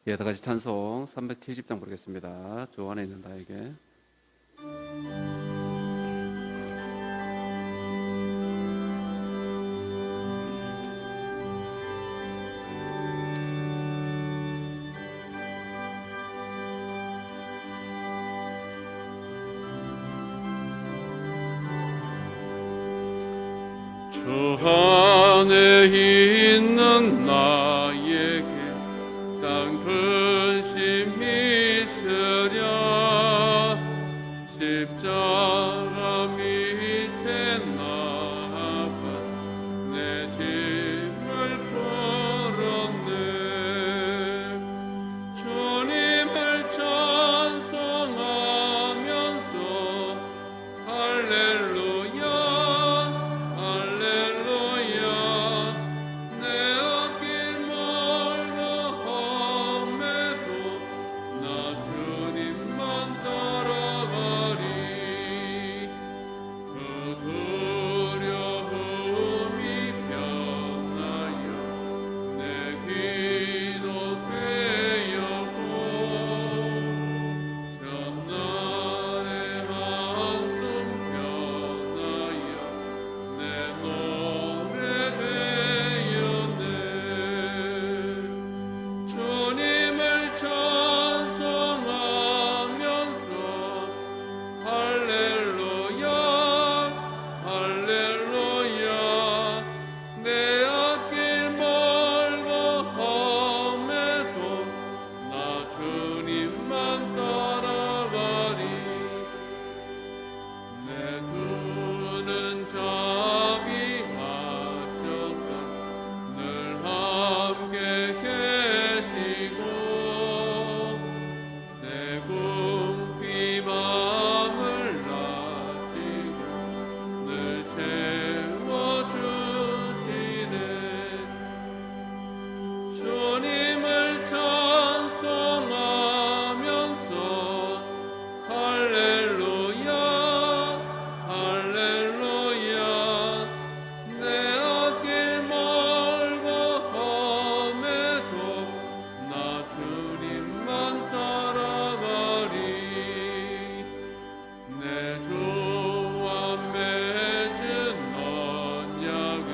예, 다 같이 찬송 370장 부르겠습니다. 주 안에 있는 나에게. 주 안에 있는 나에게 난 근심 있으랴. 십자가 밑에 나가 내 짐을 풀었네. 주님을 찬송하면서 할렐루야 할렐루야. 내 앞길 멀고 험해도 나 주님만 따라가리. 그 두려움이 변하여 내 기도 되었고, 전날의 한숨 변하여 내 노래 되었네. 주님을 찬송하면서 할렐루야 할렐루야. 내 앞길 멀고 험해도 나 주님만 따라가리. 내 두는 자비하셔서 늘 함께 계시고, 내 궁핍 마음을 아시고 늘 채워주시네. 주님을 찬송하면서 할렐루야 할렐루야. 내 앞길 멀고 험해도 나 주님만 따라가리. 내 주와 맺은 언약은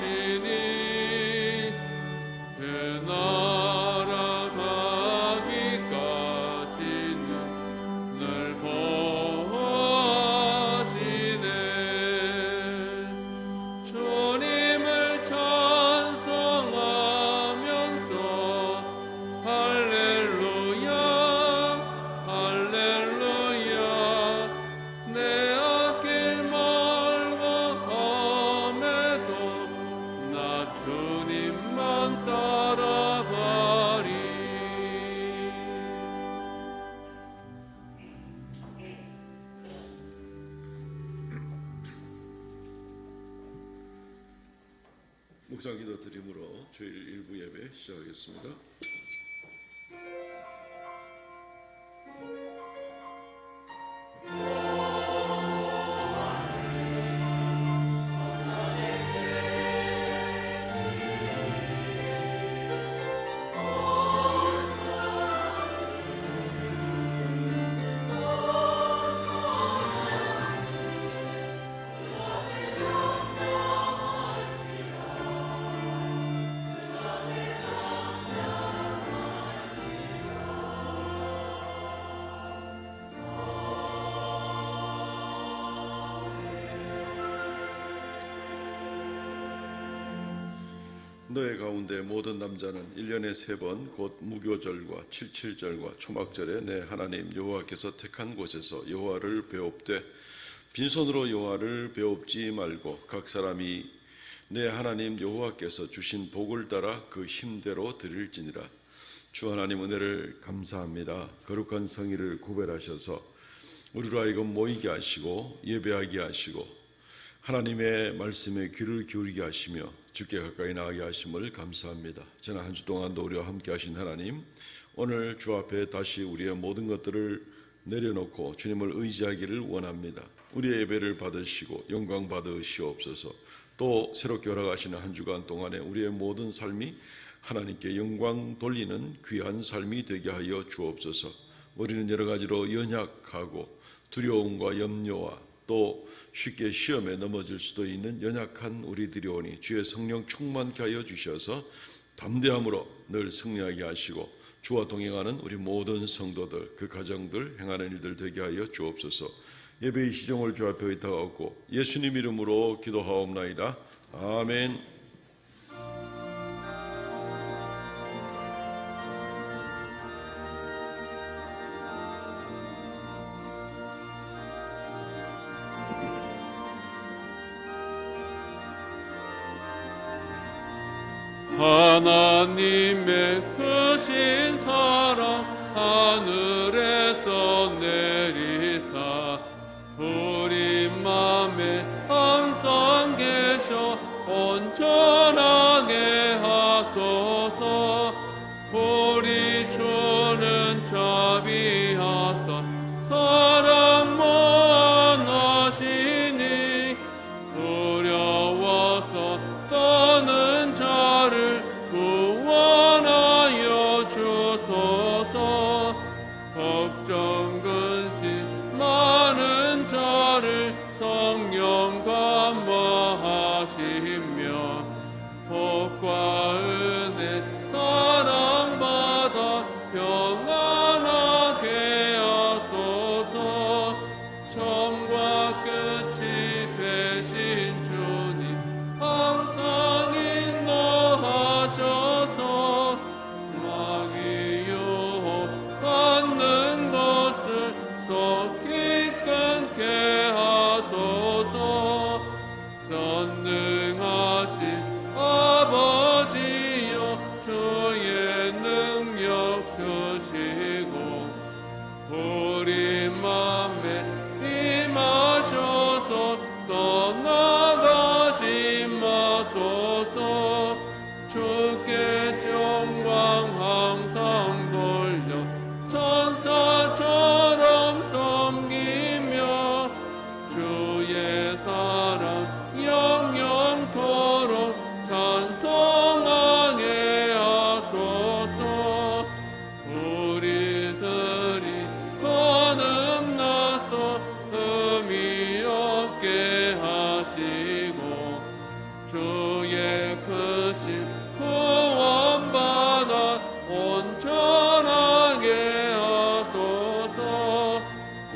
영불변하시니, 그 나라 가기까지는 늘 보호하시네. 주님을 찬송하면서 할렐루야 할렐루야. 내 앞길 멀고 험해도 나 주님만 따라가리. 묵상 기도 드림으로 주일 일부 예배 시작하겠습니다. 너의 가운데 모든 남자는 1년에 3번 곧 무교절과 칠칠절과 초막절에 내 하나님 여호와께서 택한 곳에서 여호와를 배웁되 빈손으로 여호와를 배웁지 말고 각 사람이 내 하나님 여호와께서 주신 복을 따라 그 힘대로 드릴지니라. 주 하나님 은혜를 감사합니다. 거룩한 성의를 구별하셔서 우리로 하여금 모이게 하시고 예배하게 하시고 하나님의 말씀에 귀를 기울이게 하시며 주께 가까이 나가게 하심을 감사합니다. 지난 한 주 동안도 우리와 함께 하신 하나님, 오늘 주 앞에 다시 우리의 모든 것들을 내려놓고 주님을 의지하기를 원합니다. 우리의 예배를 받으시고 영광 받으시옵소서. 또 새롭게 허락하시는 한 주간 동안에 우리의 모든 삶이 하나님께 영광 돌리는 귀한 삶이 되게 하여 주옵소서. 우리는 여러 가지로 연약하고 두려움과 염려와 또 쉽게 시험에 넘어질 수도 있는 연약한 우리들이오니 주의 성령 충만케 하여 주셔서 담대함으로 늘 승리하게 하시고 주와 동행하는 우리 모든 성도들, 그 가정들, 행하는 일들 되게 하여 주옵소서. 예배의 시종을 주 앞에 의탁하고 예수님 이름으로 기도하옵나이다. 아멘. 하나님의 크신 사랑 하늘에서 내리사 우리 맘에 항상 계셔 온전하게 하소서. 우리 주는 자비하사 사랑 무한하시니 두려워서 떠는 자를 구원하여 주소서. 걱정 근심 많은 자를 성령 감화하시며 복과 은혜 사랑받아 평안하게 하소서. 처음과 끝이 되신 주님 항상 인도하셔서 마귀 유혹받는 것을 속히 끊게 하소서. 전능하신 아버지여 주의 능력 주시고 우리 맘에 임하셔서 떠나가지 마소서. 주께 영광 항상 돌려 천사처럼 섬기며 주의 사랑 영영토록 찬송하게 하소서. 우리들이 거듭나서 흠이 없게 하시고 주의 크신 구원받아 온전하게 하소서.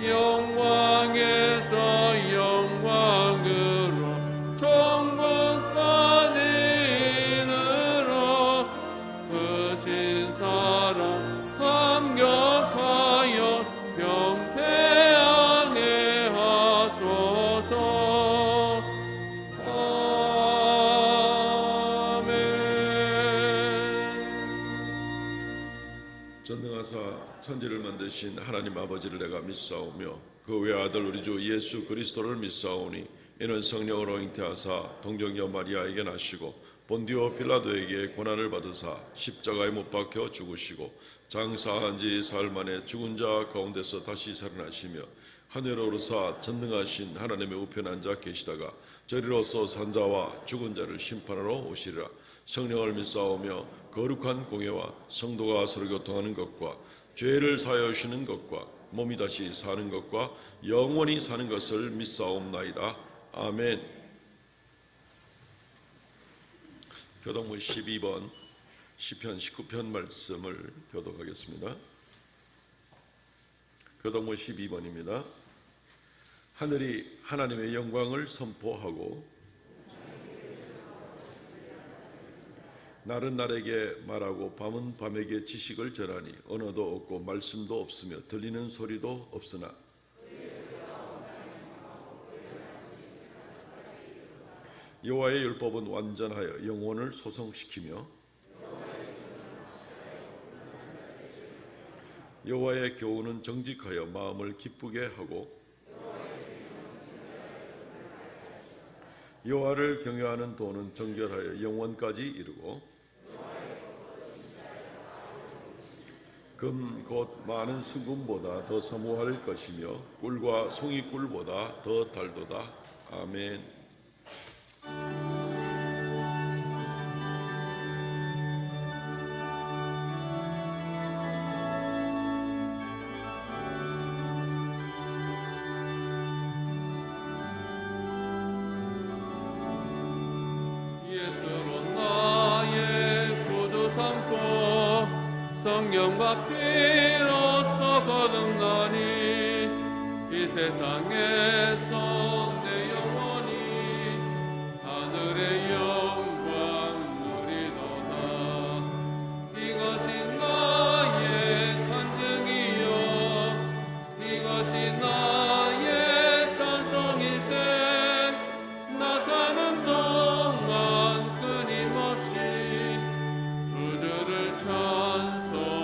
영광에서 영광으로 천국까지 이르러 크신 사랑 감격하여 명태하게 하소서. 아멘. 전능하사 천지를 만드신 하나님 아버지를 내가 믿사오며 그 외아들 우리 주 예수 그리스도를 믿사오니 이는 성령으로 잉태하사 동정녀 마리아에게 나시고 본디오 빌라도에게 고난을 받으사 십자가에 못 박혀 죽으시고 장사한 지 사흘 만에 죽은 자 가운데서 다시 살아나시며 하늘로 오르사 전능하신 하나님의 우편에 앉아 계시다가 저리로서 산 자와 죽은 자를 심판하러 오시리라. 성령을 믿사오며 거룩한 공예와 성도가 서로 교통하는 것과 죄를 사하여 주시는 것과 몸이 다시 사는 것과 영원히 사는 것을 믿사옵나이다. 아멘. 교독문 12번 시편 19편 말씀을 교독하겠습니다. 교독문 12번입니다. 하늘이 하나님의 영광을 선포하고 날은 날에게 말하고 밤은 밤에게 지식을 전하니 언어도 없고 말씀도 없으며 들리는 소리도 없으나 여호와의 율법은 완전하여 영혼을 소성시키며 여호와의 교훈은 정직하여 마음을 기쁘게 하고 여호와를 경외하는 도는 정결하여 영원까지 이르고 금 곧 많은 수금보다 더 사모할 것이며 꿀과 송이꿀보다 더 달도다. 아멘. 내가 비로소 거듭나니 이 세상에서 내 영혼이 하늘의 영광 누리도다. 이것이 나의 간증이요 이것이 나의 찬송일세. 나 사는 동안 끊임없이 그 주를 찬송하리로다.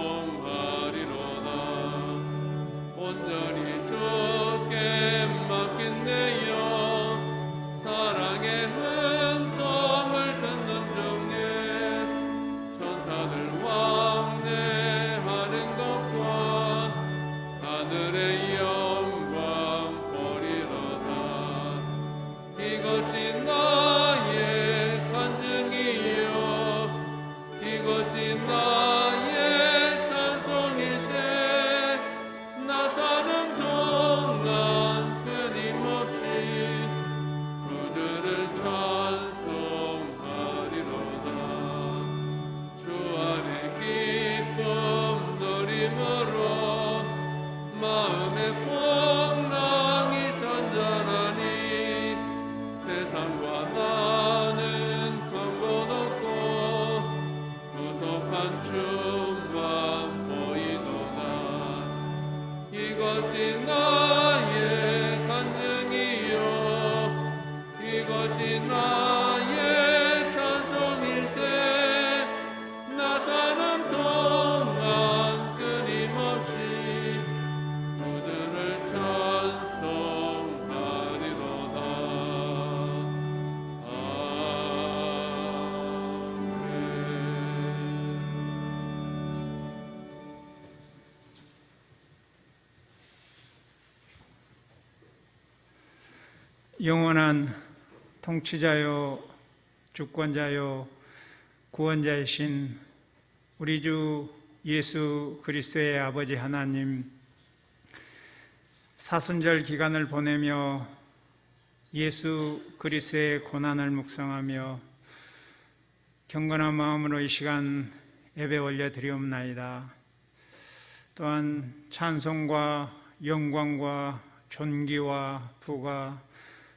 온전히 주께 맡긴 내 영 사랑의 음성을 듣는 중에 천사들 왕래하는 것과 하늘의 영광 보리로다. 이것이 나의 간증이요 이것이 나의 찬송일세. 나 사는 동안 끊임없이 그 주를 찬송하리로다. 주 안에 기쁨 누림으로 마음의 풍랑이 잔잔하니 세상과 나는 광고 높고 구속한 춤만 보이도다. 이것이 나의 간증이요 이것이 나의 찬송일세. 나 사는 동안 끊임없이 그들을 찬송하리로다. 영원한 통치자요 주권자요 구원자이신 우리 주 예수 그리스도의 아버지 하나님, 사순절 기간을 보내며 예수 그리스도의 고난을 묵상하며 경건한 마음으로 이 시간 예배 올려드리옵나이다. 또한 찬송과 영광과 존귀와 부가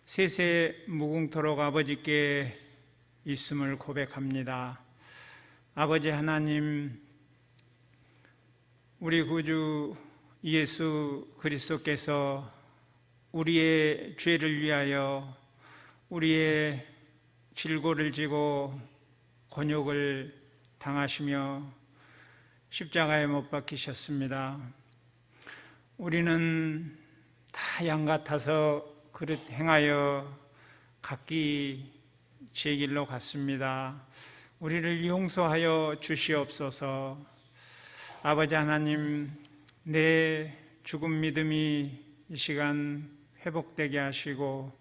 세세 무궁토록 아버지께 있음을 고백합니다. 아버지 하나님, 우리 구주 예수 그리스도께서 우리의 죄를 위하여 우리의 질고를 지고 곤욕을 당하시며 십자가에 못 박히셨습니다. 우리는 다 양 같아서 그릇 행하여 각기 제 길로 갔습니다. 우리를 용서하여 주시옵소서. 아버지 하나님, 내 죽은 믿음이 이 시간 회복되게 하시고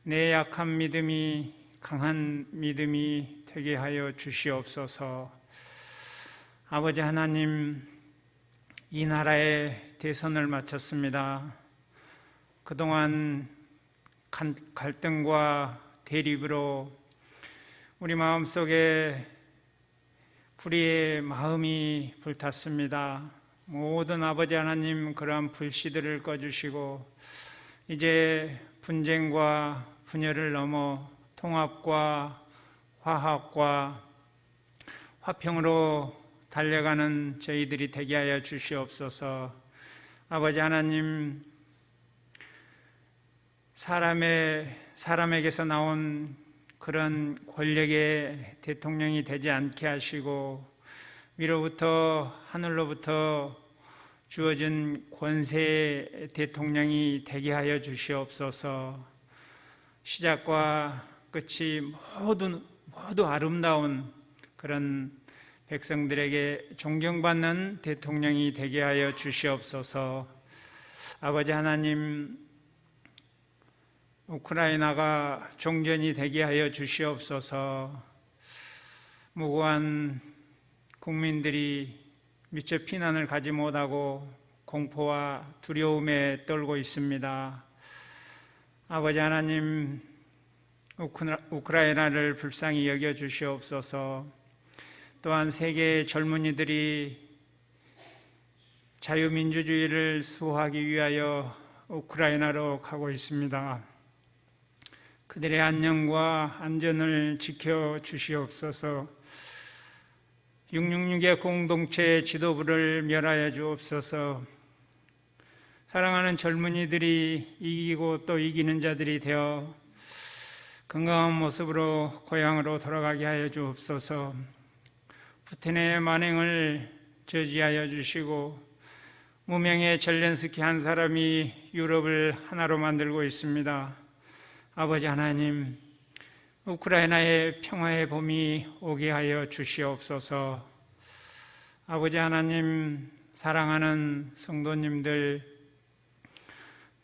내 약한 믿음이 강한 믿음이 되게 하여 주시옵소서. 아버지 하나님, 이 나라의 대선을 마쳤습니다. 그동안 갈등과 대립으로 우리 마음속에 불의의 마음이 불탔습니다. 모든 아버지 하나님, 그러한 불씨들을 꺼주시고 이제 분쟁과 분열을 넘어 통합과 화합과 화평으로 달려가는 저희들이 되게 하여 주시옵소서. 아버지 하나님, 사람에게서 나온 그런 권력의 대통령이 되지 않게 하시고 위로부터 하늘로부터 주어진 권세의 대통령이 되게 하여 주시옵소서. 시작과 끝이 모두 아름다운 그런 백성들에게 존경받는 대통령이 되게 하여 주시옵소서. 아버지 하나님, 우크라이나가 종전이 되게 하여 주시옵소서. 무고한 국민들이 미처 피난을 가지 못하고 공포와 두려움에 떨고 있습니다. 아버지 하나님, 우크라이나를 불쌍히 여겨 주시옵소서. 또한 세계의 젊은이들이 자유민주주의를 수호하기 위하여 우크라이나로 가고 있습니다. 그들의 안녕과 안전을 지켜주시옵소서. 666의 공동체의 지도부를 멸하여 주옵소서. 사랑하는 젊은이들이 이기고 또 이기는 자들이 되어 건강한 모습으로 고향으로 돌아가게 하여 주옵소서. 푸틴의 만행을 저지하여 주시고 무명의 젤렌스키 한 사람이 유럽을 하나로 만들고 있습니다. 아버지 하나님, 우크라이나의 평화의 봄이 오게 하여 주시옵소서. 아버지 하나님, 사랑하는 성도님들,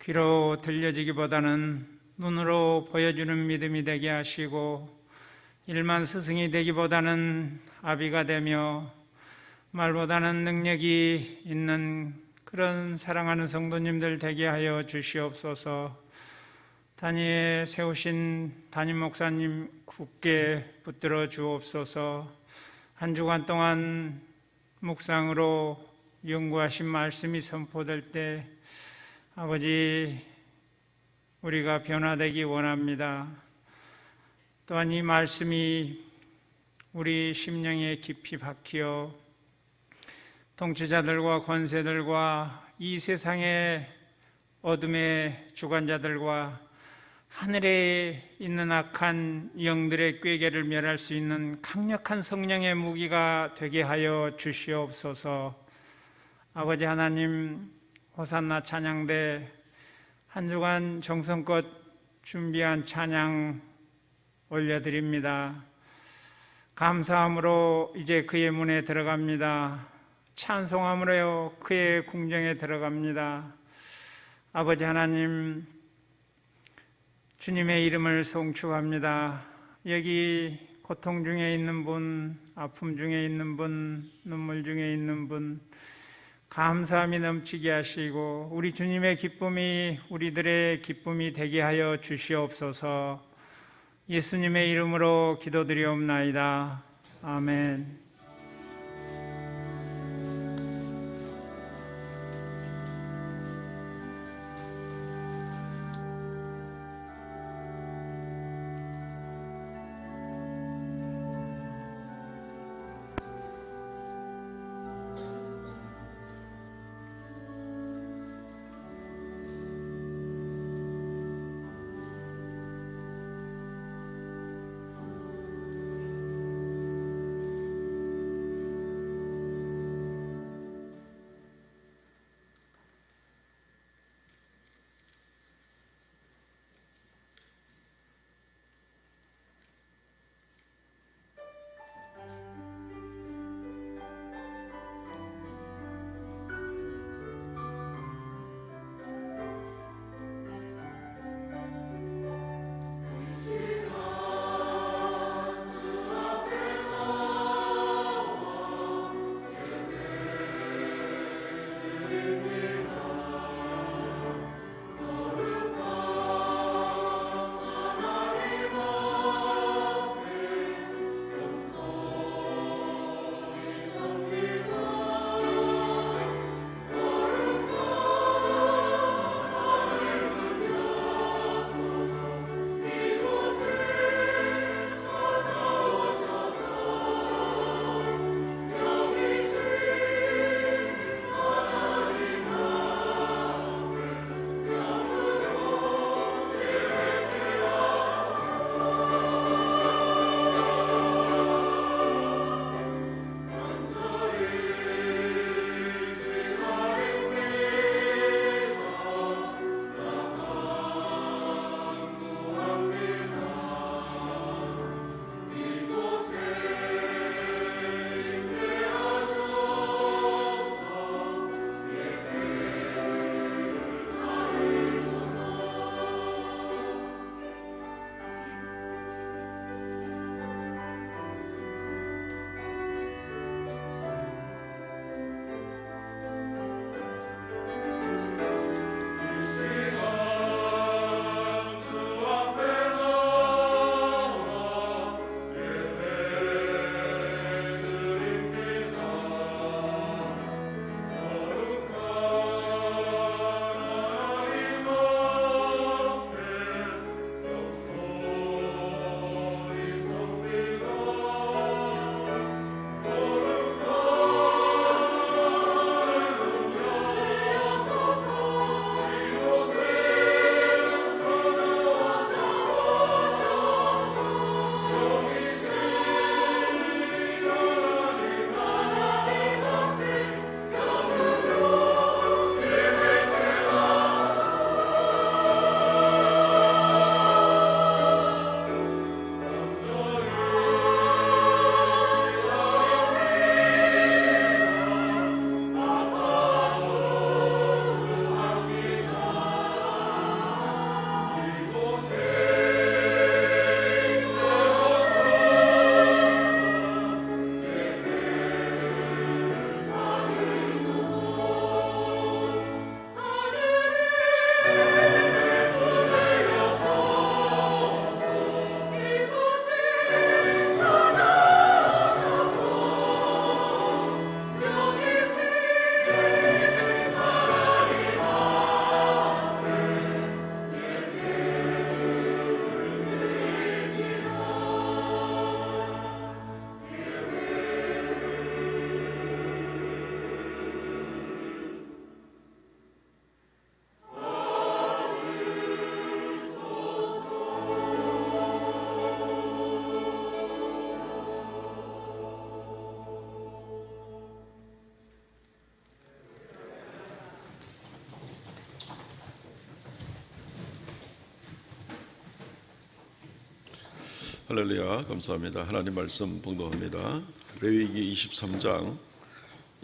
귀로 들려지기보다는 눈으로 보여주는 믿음이 되게 하시고 일만 스승이 되기보다는 아비가 되며 말보다는 능력이 있는 그런 사랑하는 성도님들 되게 하여 주시옵소서. 단위에 세우신 담임 목사님 굳게 붙들어 주옵소서. 한 주간 동안 묵상으로 연구하신 말씀이 선포될 때 아버지, 우리가 변화되기 원합니다. 또한 이 말씀이 우리 심령에 깊이 박히어 통치자들과 권세들과 이 세상의 어둠의 주관자들과 하늘에 있는 악한 영들의 꾀계를 멸할 수 있는 강력한 성령의 무기가 되게 하여 주시옵소서. 아버지 하나님, 호산나 찬양대 한 주간 정성껏 준비한 찬양 올려드립니다. 감사함으로 이제 그의 문에 들어갑니다. 찬송함으로 그의 궁정에 들어갑니다. 아버지 하나님, 주님의 이름을 송축합니다. 여기 고통 중에 있는 분, 아픔 중에 있는 분, 눈물 중에 있는 분, 감사함이 넘치게 하시고 우리 주님의 기쁨이 우리들의 기쁨이 되게 하여 주시옵소서. 예수님의 이름으로 기도드리옵나이다. 아멘. 할렐루야, 감사합니다. 하나님 말씀 봉독합니다. 레위기 23장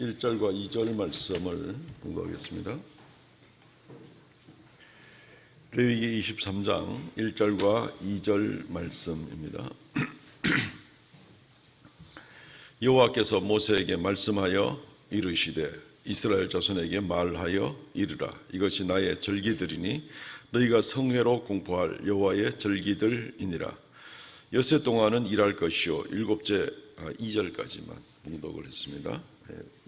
1절과 2절 말씀을 봉독하겠습니다. 레위기 23장 1절과 2절 말씀입니다. 여호와께서 모세에게 말씀하여 이르시되 이스라엘 자손에게 말하여 이르라. 이것이 나의 절기들이니 너희가 성회로 공포할 여호와의 절기들이니라. 엿새 동안은 일할 것이요 2절까지만 봉독을 했습니다.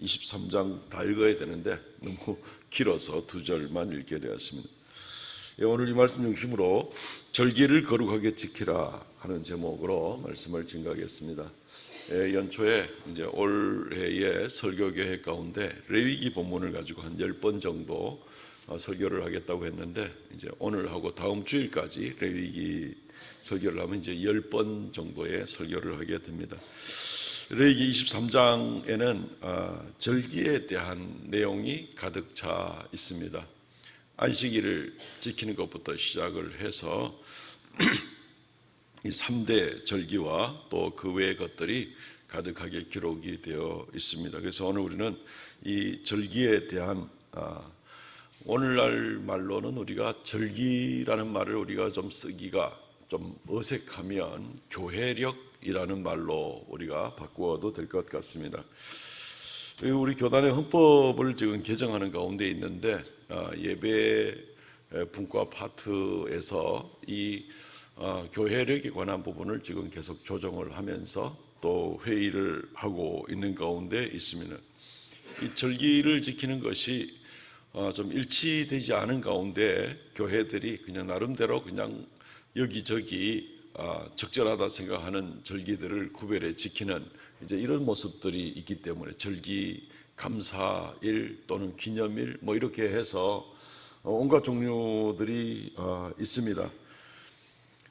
23장 다 읽어야 되는데 너무 길어서 2절만 읽게 되었습니다. 오늘 이 말씀 중심으로 절기를 거룩하게 지키라 하는 제목으로 말씀을 증거하겠습니다. 연초에 이제 올해의 설교 계획 가운데 레위기 본문을 가지고 한 10번 정도 설교를 하겠다고 했는데 이제 오늘하고 다음 주일까지 레위기 설교를 하면 이제 10번 정도의 설교를 하게 됩니다. 레위기 23장에는 절기에 대한 내용이 가득 차 있습니다. 안식일을 지키는 것부터 시작을 해서 이 3대 절기와 또 그 외의 것들이 가득하게 기록이 되어 있습니다. 그래서 오늘 우리는 이 절기에 대한 오늘날 말로는 우리가 절기라는 말을 우리가 좀 쓰기가 좀 어색하면 교회력이라는 말로 우리가 바꾸어도 될 것 같습니다. 우리 교단의 헌법을 지금 개정하는 가운데 있는데 예배 분과 파트에서 이 교회력에 관한 부분을 지금 계속 조정을 하면서 또 회의를 하고 있는 가운데 있습니다. 이 절기를 지키는 것이 좀 일치되지 않은 가운데 교회들이 그냥 나름대로 그냥 여기저기 적절하다 생각하는 절기들을 구별해 지키는 이제 이런 모습들이 있기 때문에 절기, 감사일 또는 기념일 뭐 이렇게 해서 온갖 종류들이 있습니다.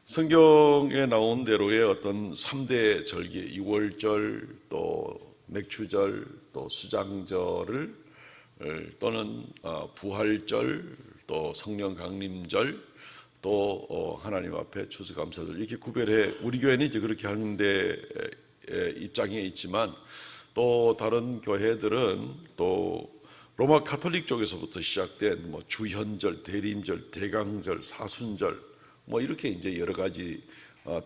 성경에 나온 대로의 어떤 3대 절기, 유월절, 또 맥추절, 또 수장절을 또는 부활절, 또 성령 강림절, 또 하나님 앞에 추수감사절 이렇게 구별해 우리 교회는 이제 그렇게 하는데 입장에 있지만 또 다른 교회들은 또 로마 카톨릭 쪽에서부터 시작된 뭐 주현절, 대림절, 대강절, 사순절 뭐 이렇게 이제 여러 가지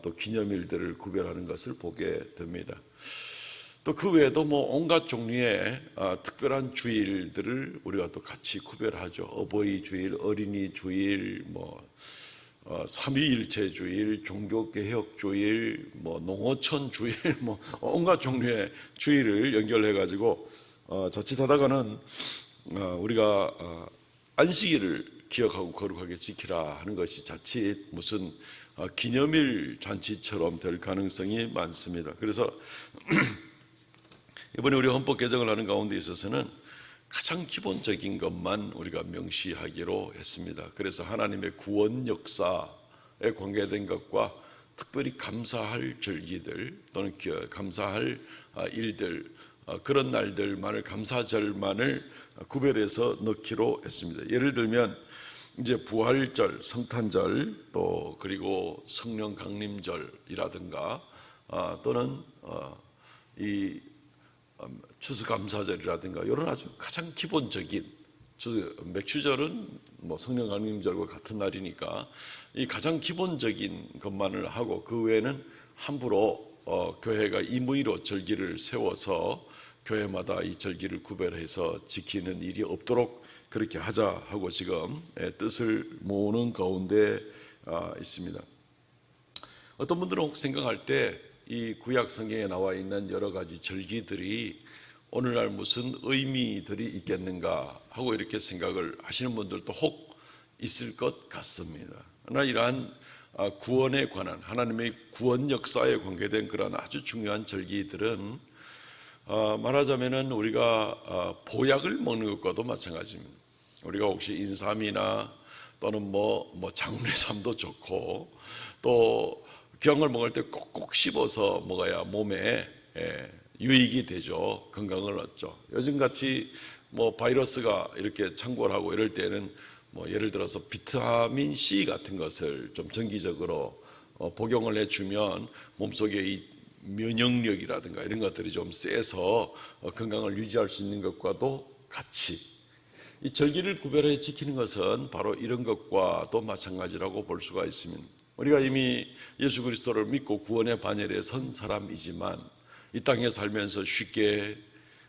또 기념일들을 구별하는 것을 보게 됩니다. 또 그 외에도 뭐 온갖 종류의 특별한 주일들을 우리가 또 같이 구별하죠. 어버이 주일, 어린이 주일, 뭐 삼위일체 주일, 종교개혁 주일, 뭐 농어촌 주일, 뭐 온갖 종류의 주일을 연결해 가지고 자칫하다가는 우리가 안식일을 기억하고 거룩하게 지키라 하는 것이 자칫 무슨 기념일 잔치처럼 될 가능성이 많습니다. 그래서 이번에 우리 헌법 개정을 하는 가운데 있어서는 가장 기본적인 것만 우리가 명시하기로 했습니다. 그래서 하나님의 구원 역사에 관계된 것과 특별히 감사할 절기들 또는 감사할 일들 그런 날들만을 감사절만을 구별해서 넣기로 했습니다. 예를 들면 이제 부활절, 성탄절 또 그리고 성령 강림절이라든가 또는 이 추수감사절이라든가 이런 아주 가장 기본적인 맥추절은 뭐 성령 강림절과 같은 날이니까 이 가장 기본적인 것만을 하고 그 외에는 함부로 교회가 임의로 절기를 세워서 교회마다 이 절기를 구별해서 지키는 일이 없도록 그렇게 하자 하고 지금 뜻을 모으는 가운데 있습니다. 어떤 분들은 혹 생각할 때 이 구약 성경에 나와 있는 여러 가지 절기들이 오늘날 무슨 의미들이 있겠는가 하고 이렇게 생각을 하시는 분들도 혹 있을 것 같습니다. 그러나 이러한 구원에 관한 하나님의 구원 역사에 관계된 그런 아주 중요한 절기들은 말하자면은 우리가 보약을 먹는 것과도 마찬가지입니다. 우리가 혹시 인삼이나 또는 뭐 장례삼도 좋고 또 병을 먹을 때 꼭꼭 씹어서 먹어야 몸에 유익이 되죠. 건강을 얻죠. 요즘같이 뭐 바이러스가 이렇게 창궐하고 이럴 때는 뭐 예를 들어서 비타민 C 같은 것을 좀 정기적으로 복용을 해주면 몸속에 이 면역력이라든가 이런 것들이 좀 세서 건강을 유지할 수 있는 것과도 같이 이 절기를 구별해 지키는 것은 바로 이런 것과도 마찬가지라고 볼 수가 있습니다. 우리가 이미 예수 그리스도를 믿고 구원의 반열에 선 사람이지만 이 땅에 살면서 쉽게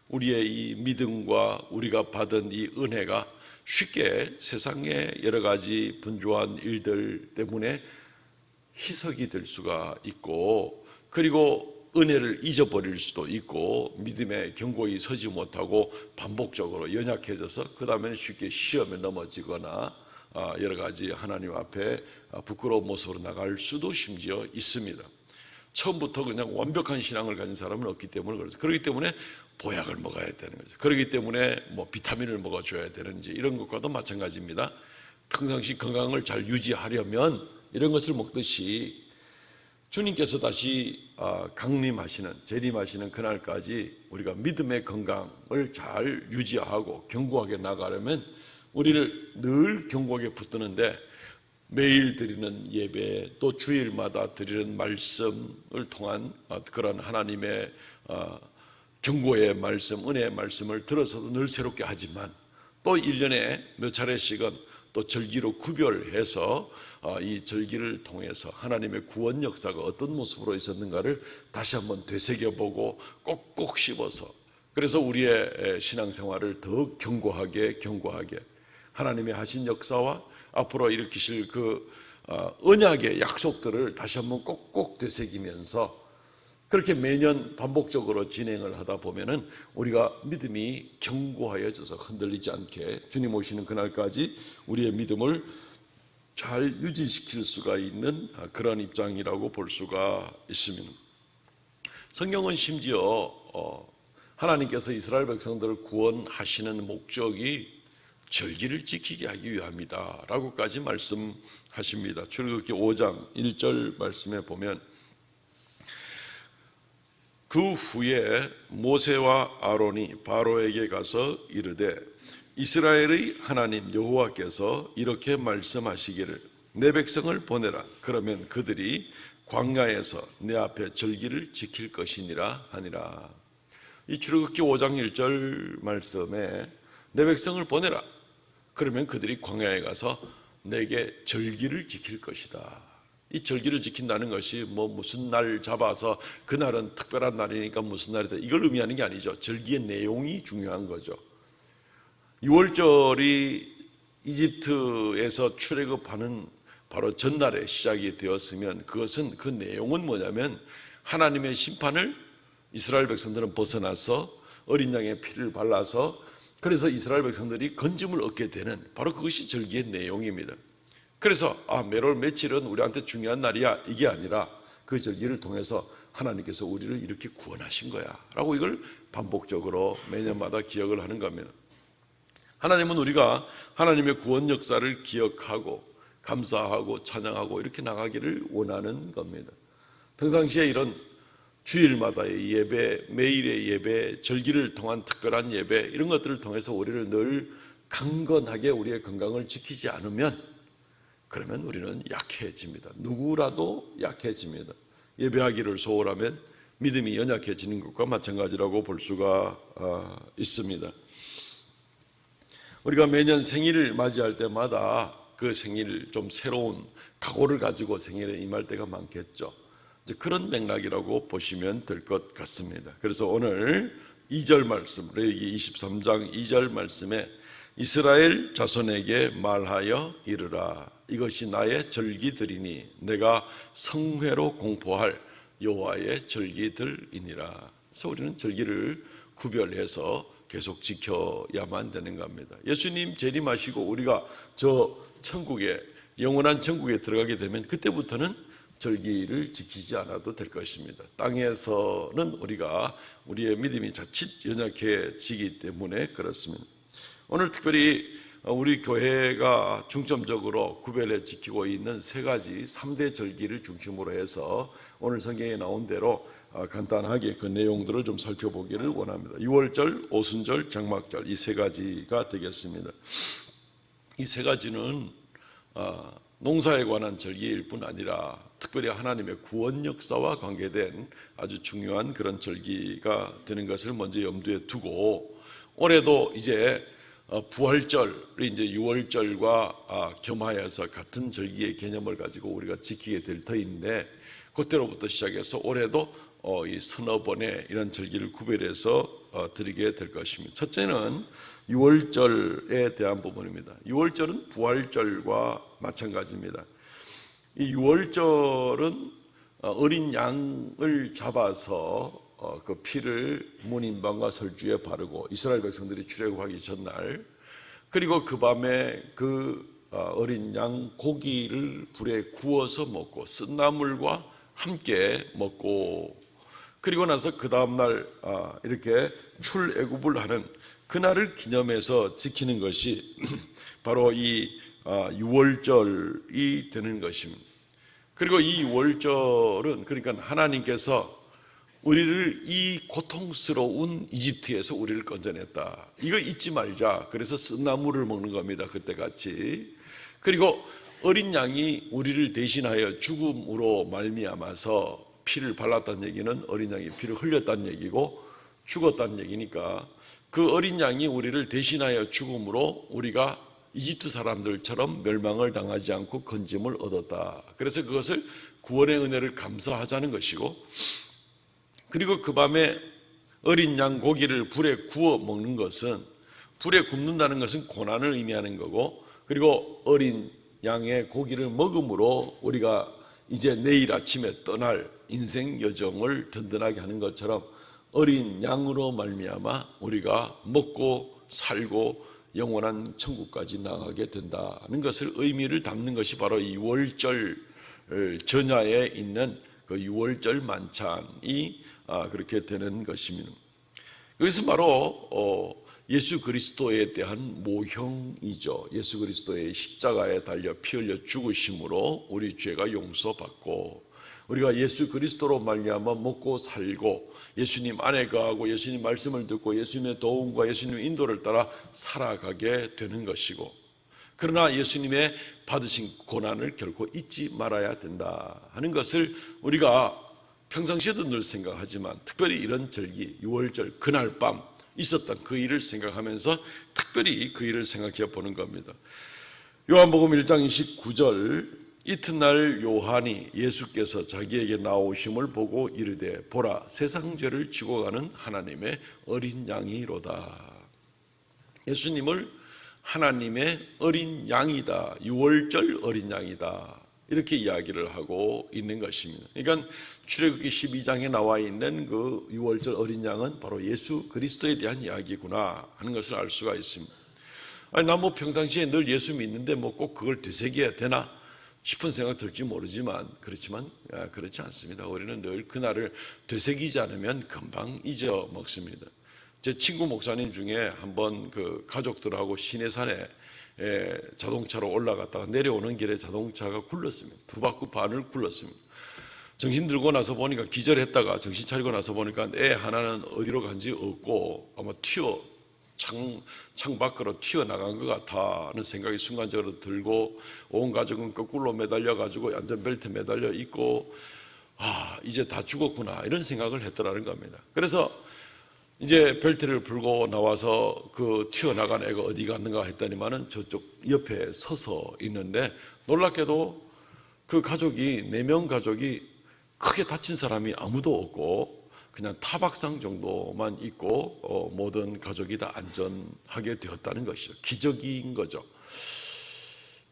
우리의 이 믿음과 우리가 받은 이 은혜가 쉽게 세상의 여러 가지 분주한 일들 때문에 희석이 될 수가 있고, 그리고 은혜를 잊어버릴 수도 있고, 믿음의 견고히 서지 못하고 반복적으로 연약해져서 그 다음에는 쉽게 시험에 넘어지거나 여러 가지 하나님 앞에 부끄러운 모습으로 나갈 수도 심지어 있습니다. 처음부터 그냥 완벽한 신앙을 가진 사람은 없기 때문에 그렇죠. 그렇기 때문에 보약을 먹어야 되는 거죠. 그렇기 때문에 뭐 비타민을 먹어줘야 되는지 이런 것과도 마찬가지입니다. 평상시 건강을 잘 유지하려면 이런 것을 먹듯이 주님께서 다시 강림하시는, 재림하시는 그날까지 우리가 믿음의 건강을 잘 유지하고 견고하게 나가려면 우리를 늘 견고하게 붙드는데 매일 드리는 예배, 또 주일마다 드리는 말씀을 통한 그런 하나님의 경고의 말씀, 은혜의 말씀을 들어서도 늘 새롭게 하지만 또 1년에 몇 차례씩은 또 절기로 구별해서 이 절기를 통해서 하나님의 구원 역사가 어떤 모습으로 있었는가를 다시 한번 되새겨보고 꼭꼭 씹어서, 그래서 우리의 신앙생활을 더욱 견고하게 하나님의 하신 역사와 앞으로 일으키실 그 언약의 약속들을 다시 한번 꼭꼭 되새기면서 그렇게 매년 반복적으로 진행을 하다 보면은 우리가 믿음이 견고하여져서 흔들리지 않게 주님 오시는 그날까지 우리의 믿음을 잘 유지시킬 수가 있는 그런 입장이라고 볼 수가 있습니다. 성경은 심지어 하나님께서 이스라엘 백성들을 구원하시는 목적이 절기를 지키게 하기 위함이다 라고까지 말씀하십니다. 출애굽기 5장 1절 말씀에 보면 그 후에 모세와 아론이 바로에게 가서 이르되 이스라엘의 하나님 여호와께서 이렇게 말씀하시기를 내 백성을 보내라. 그러면 그들이 광야에서 내 앞에 절기를 지킬 것이니라 하니라. 이 출애굽기 5장 1절 말씀에 내 백성을 보내라. 그러면 그들이 광야에 가서 내게 절기를 지킬 것이다. 이 절기를 지킨다는 것이 뭐 무슨 날 잡아서 그날은 특별한 날이니까 무슨 날이다 이걸 의미하는 게 아니죠. 절기의 내용이 중요한 거죠. 6월절이 이집트에서 출애굽하는 바로 전날에 시작이 되었으면 그것은 그 내용은 뭐냐면 하나님의 심판을 이스라엘 백성들은 벗어나서 어린 양의 피를 발라서 그래서 이스라엘 백성들이 건짐을 얻게 되는 바로 그것이 절기의 내용입니다. 그래서 매월 며칠은 우리한테 중요한 날이야 이게 아니라 그 절기를 통해서 하나님께서 우리를 이렇게 구원하신 거야 라고 이걸 반복적으로 매년마다 기억을 하는 겁니다. 하나님은 우리가 하나님의 구원 역사를 기억하고 감사하고 찬양하고 이렇게 나가기를 원하는 겁니다. 평상시에 이런 주일마다의 예배, 매일의 예배, 절기를 통한 특별한 예배 이런 것들을 통해서 우리를 늘 강건하게 우리의 건강을 지키지 않으면 그러면 우리는 약해집니다. 누구라도 약해집니다. 예배하기를 소홀하면 믿음이 연약해지는 것과 마찬가지라고 볼 수가 있습니다. 우리가 매년 생일을 맞이할 때마다 그 생일 좀 새로운 각오를 가지고 생일에 임할 때가 많겠죠. 이제 그런 맥락이라고 보시면 될 것 같습니다. 그래서 오늘 2절 말씀, 레위기 23장 2절 말씀에 이스라엘 자손에게 말하여 이르라. 이것이 나의 절기들이니 내가 성회로 공포할 여호와의 절기들이니라. 그래서 우리는 절기를 구별해서 계속 지켜야만 되는 겁니다. 예수님 재림하시고 우리가 저 천국에 영원한 천국에 들어가게 되면 그때부터는 절기를 지키지 않아도 될 것입니다. 땅에서는 우리가 우리의 믿음이 자칫 연약해지기 때문에 그렇습니다. 오늘 특별히 우리 교회가 중점적으로 구별해 지키고 있는 3가지 3대 절기를 중심으로 해서 오늘 성경에 나온 대로 간단하게 그 내용들을 좀 살펴보기를 원합니다. 6월절, 오순절, 장막절 이 3가지가 되겠습니다. 이 3가지는 농사에 관한 절기일 뿐 아니라 특별히 하나님의 구원 역사와 관계된 아주 중요한 그런 절기가 되는 것을 먼저 염두에 두고, 올해도 이제 부활절이 이제 6월절과 겸하여서 같은 절기의 개념을 가지고 우리가 지키게 될 터인데, 그때로부터 시작해서 올해도 이 서너 번의 이런 절기를 구별해서 드리게 될 것입니다. 첫째는 6월절에 대한 부분입니다. 6월절은 부활절과 마찬가지입니다. 이 6월절은 어린 양을 잡아서 그 피를 문인방과 설주에 바르고 이스라엘 백성들이 출애굽하기 전날, 그리고 그 밤에 그 어린 양 고기를 불에 구워서 먹고 쓴나물과 함께 먹고, 그리고 나서 그 다음날 이렇게 출애굽을 하는 그날을 기념해서 지키는 것이 바로 이 6월절이 되는 것입니다. 그리고 이 6월절은 그러니까 하나님께서 우리를 이 고통스러운 이집트에서 우리를 건져냈다, 이거 잊지 말자. 그래서 쓴나물을 먹는 겁니다, 그때같이. 그리고 어린 양이 우리를 대신하여 죽음으로 말미암아서 피를 발랐다는 얘기는 어린 양이 피를 흘렸다는 얘기고 죽었다는 얘기니까, 그 어린 양이 우리를 대신하여 죽음으로 우리가 이집트 사람들처럼 멸망을 당하지 않고 건짐을 얻었다. 그래서 그것을 구원의 은혜를 감사하자는 것이고, 그리고 그 밤에 어린 양 고기를 불에 구워 먹는 것은, 불에 굽는다는 것은 고난을 의미하는 거고, 그리고 어린 양의 고기를 먹음으로 우리가 이제 내일 아침에 떠날 인생 여정을 든든하게 하는 것처럼 어린 양으로 말미암아 우리가 먹고 살고 영원한 천국까지 나가게 된다는 것을 의미를 담는 것이 바로 이 6월절 전야에 있는 그 6월절 만찬이 그렇게 되는 것입니다. 이것은 바로 예수 그리스도에 대한 모형이죠. 예수 그리스도의 십자가에 달려 피 흘려 죽으심으로 우리 죄가 용서받고, 우리가 예수 그리스도로 말미암아 먹고 살고 예수님 안에 거하고 예수님 말씀을 듣고 예수님의 도움과 예수님의 인도를 따라 살아가게 되는 것이고, 그러나 예수님의 받으신 고난을 결코 잊지 말아야 된다 하는 것을 우리가 평상시에도 늘 생각하지만, 특별히 이런 절기 6월절 그날 밤 있었던 그 일을 생각하면서 특별히 그 일을 생각해 보는 겁니다. 요한복음 1장 29절, 이튿날 요한이 예수께서 자기에게 나오심을 보고 이르되 보라, 세상 죄를 지고 가는 하나님의 어린 양이로다. 예수님을 하나님의 어린 양이다, 6월절 어린 양이다, 이렇게 이야기를 하고 있는 것입니다. 그러니까 출애굽기 12장에 나와 있는 그 6월절 어린 양은 바로 예수 그리스도에 대한 이야기구나 하는 것을 알 수가 있습니다. 아니, 나 뭐 평상시에 늘 예수 믿는데 뭐 꼭 그걸 되새겨야 되나 싶은 생각 들지 모르지만, 그렇지 않습니다. 우리는 늘 그날을 되새기지 않으면 금방 잊어먹습니다. 제 친구 목사님 중에 한번 그 가족들하고 시내산에 자동차로 올라갔다가 내려오는 길에 자동차가 굴렀습니다. 두 바퀴 반을 굴렀습니다. 정신 들고 나서 보니까, 기절했다가 정신 차리고 나서 보니까 애 하나는 어디로 간지 없고 아마 창 밖으로 튀어나간 것 같다는 생각이 순간적으로 들고, 온 가족은 거꾸로 매달려 가지고 안전벨트 매달려 있고, 이제 다 죽었구나 이런 생각을 했더라는 겁니다. 그래서 이제 벨트를 풀고 나와서 그 튀어나간 애가 어디 갔는가 했더니만은 저쪽 옆에 서서 있는데, 놀랍게도 그 가족이 4명 가족이 크게 다친 사람이 아무도 없고 그냥 타박상 정도만 있고 모든 가족이 다 안전하게 되었다는 것이죠. 기적인 거죠.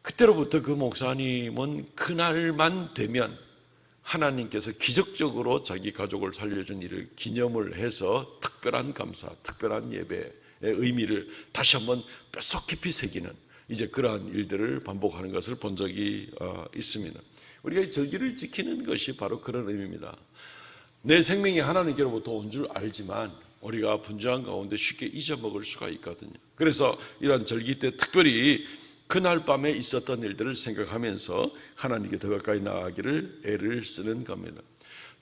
그때로부터 그 목사님은 그날만 되면 하나님께서 기적적으로 자기 가족을 살려준 일을 기념을 해서 특별한 감사, 특별한 예배의 의미를 다시 한번 뼛속 깊이 새기는 이제 그러한 일들을 반복하는 것을 본 적이 있습니다. 우리가 이 절기를 지키는 것이 바로 그런 의미입니다. 내 생명이 하나님께로부터 온 줄 알지만 우리가 분주한 가운데 쉽게 잊어먹을 수가 있거든요. 그래서 이런 절기 때 특별히 그날 밤에 있었던 일들을 생각하면서 하나님께 더 가까이 나아가기를 애를 쓰는 겁니다.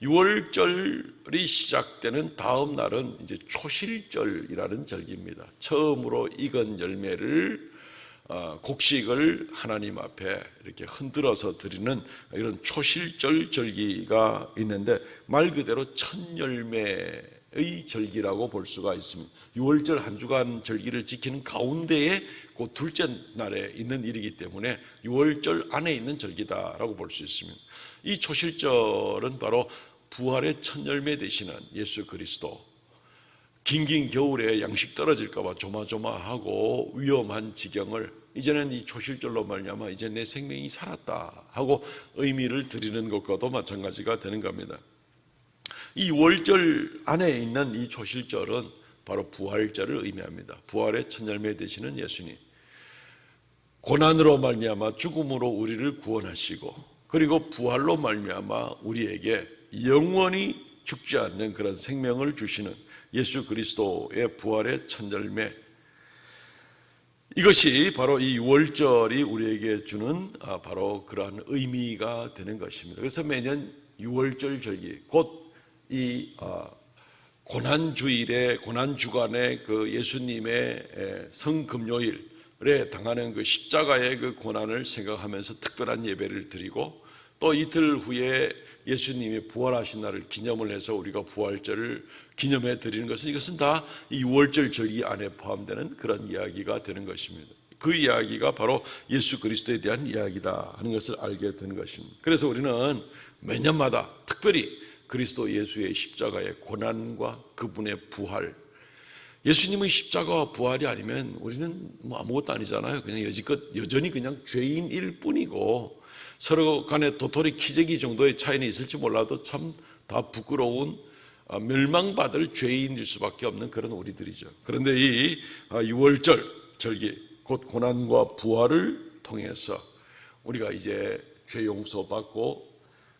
6월절이 시작되는 다음 날은 이제 초실절이라는 절기입니다. 처음으로 익은 열매를 곡식을 하나님 앞에 이렇게 흔들어서 드리는 이런 초실절 절기가 있는데 말 그대로 첫 열매의 절기라고 볼 수가 있습니다. 6월절 한 주간 절기를 지키는 가운데에 그 둘째 날에 있는 일이기 때문에 6월절 안에 있는 절기다라고 볼 수 있습니다. 이 초실절은 바로 부활의 첫 열매 되시는 예수 그리스도, 긴긴 겨울에 양식 떨어질까 봐 조마조마하고 위험한 지경을 이제는 이 초실절로 말미암아 이제 내 생명이 살았다 하고 의미를 드리는 것과도 마찬가지가 되는 겁니다. 이 6월절 안에 있는 이 초실절은 바로 부활절을 의미합니다. 부활의 첫 열매 되시는 예수님, 고난으로 말미암아 죽음으로 우리를 구원하시고 그리고 부활로 말미암아 우리에게 영원히 죽지 않는 그런 생명을 주시는 예수 그리스도의 부활의 첫 열매, 이것이 바로 이 6월절이 우리에게 주는 바로 그러한 의미가 되는 것입니다. 그래서 매년 6월절 절기, 곧 이 고난주일에 고난주간에 그 예수님의 성금요일에 당하는 그 십자가의 그 고난을 생각하면서 특별한 예배를 드리고, 또 이틀 후에 예수님이 부활하신 날을 기념을 해서 우리가 부활절을 기념해 드리는 것은, 이것은 다 이 6월절 절기 안에 포함되는 그런 이야기가 되는 것입니다. 그 이야기가 바로 예수 그리스도에 대한 이야기다 하는 것을 알게 되는 것입니다. 그래서 우리는 매년마다 특별히 그리스도 예수의 십자가의 고난과 그분의 부활, 예수님의 십자가와 부활이 아니면 우리는 뭐 아무것도 아니잖아요. 그냥 여전히 그냥 죄인일 뿐이고, 서로 간에 도토리 키재기 정도의 차이는 있을지 몰라도 참 다 부끄러운 멸망받을 죄인일 수밖에 없는 그런 우리들이죠. 그런데 이 6월절 절기, 곧 고난과 부활을 통해서 우리가 이제 죄 용서받고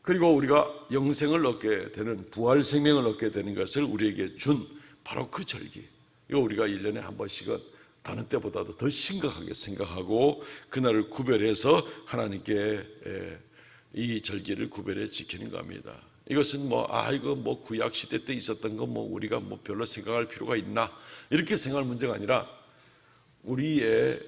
그리고 우리가 영생을 얻게 되는, 부활 생명을 얻게 되는 것을 우리에게 준 바로 그 절기, 이거 우리가 1년에 한 번씩은 다른 때보다도 더 심각하게 생각하고 그날을 구별해서 하나님께 이 절기를 구별해 지키는 겁니다. 이것은 이거 구약 시대 때 있었던 거 우리가 별로 생각할 필요가 있나, 이렇게 생각할 문제가 아니라 우리의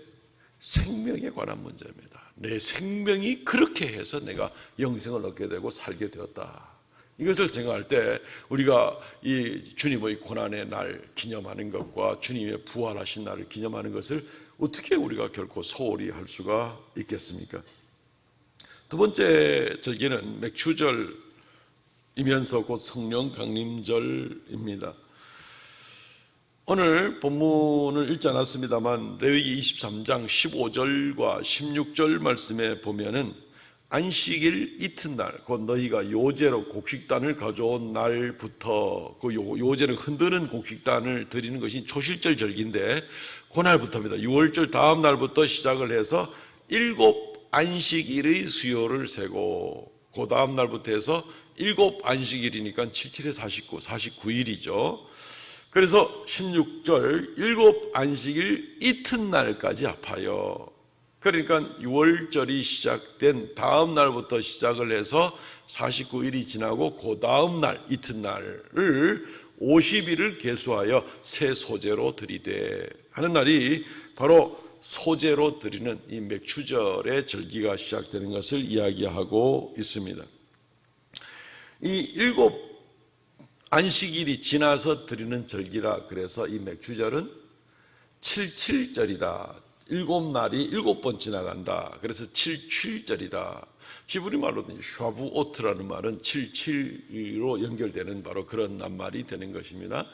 생명에 관한 문제입니다. 내 생명이 그렇게 해서 내가 영생을 얻게 되고 살게 되었다. 이것을 생각할 때 우리가 이 주님의 고난의 날 기념하는 것과 주님의 부활하신 날을 기념하는 것을 어떻게 우리가 결코 소홀히 할 수가 있겠습니까? 두 번째 절기는 맥추절이면서 곧 성령 강림절입니다. 오늘 본문을 읽지 않았습니다만 레위기 23장 15절과 16절 말씀에 보면은 안식일 이튿날, 곧 너희가 요제로 곡식단을 가져온 날부터, 그 요제는 흔드는 곡식단을 드리는 것이 초실절 절기인데 그날부터입니다. 6월절 다음 날부터 시작을 해서 7 안식일의 수요를 세고, 그 다음 날부터 해서 7 안식일이니까 77에 49, 49일이죠. 그래서 16절 7 안식일 이튿날까지 합하여, 그러니까 6월절이 시작된 다음 날부터 시작을 해서 49일이 지나고 그 다음 날 이튿날을 50일을 계수하여 새 소제로 드리되 하는 날이 바로 소제로 드리는 이 맥추절의 절기가 시작되는 것을 이야기하고 있습니다. 이 7 안식일이 지나서 드리는 절기라 그래서 이 맥추절은 77절이다. 7날이 7번 지나간다. 그래서 77절이다. 히브리 말로는 샤부오트라는 말은 77로 연결되는 바로 그런 낱말이 되는 것입니다.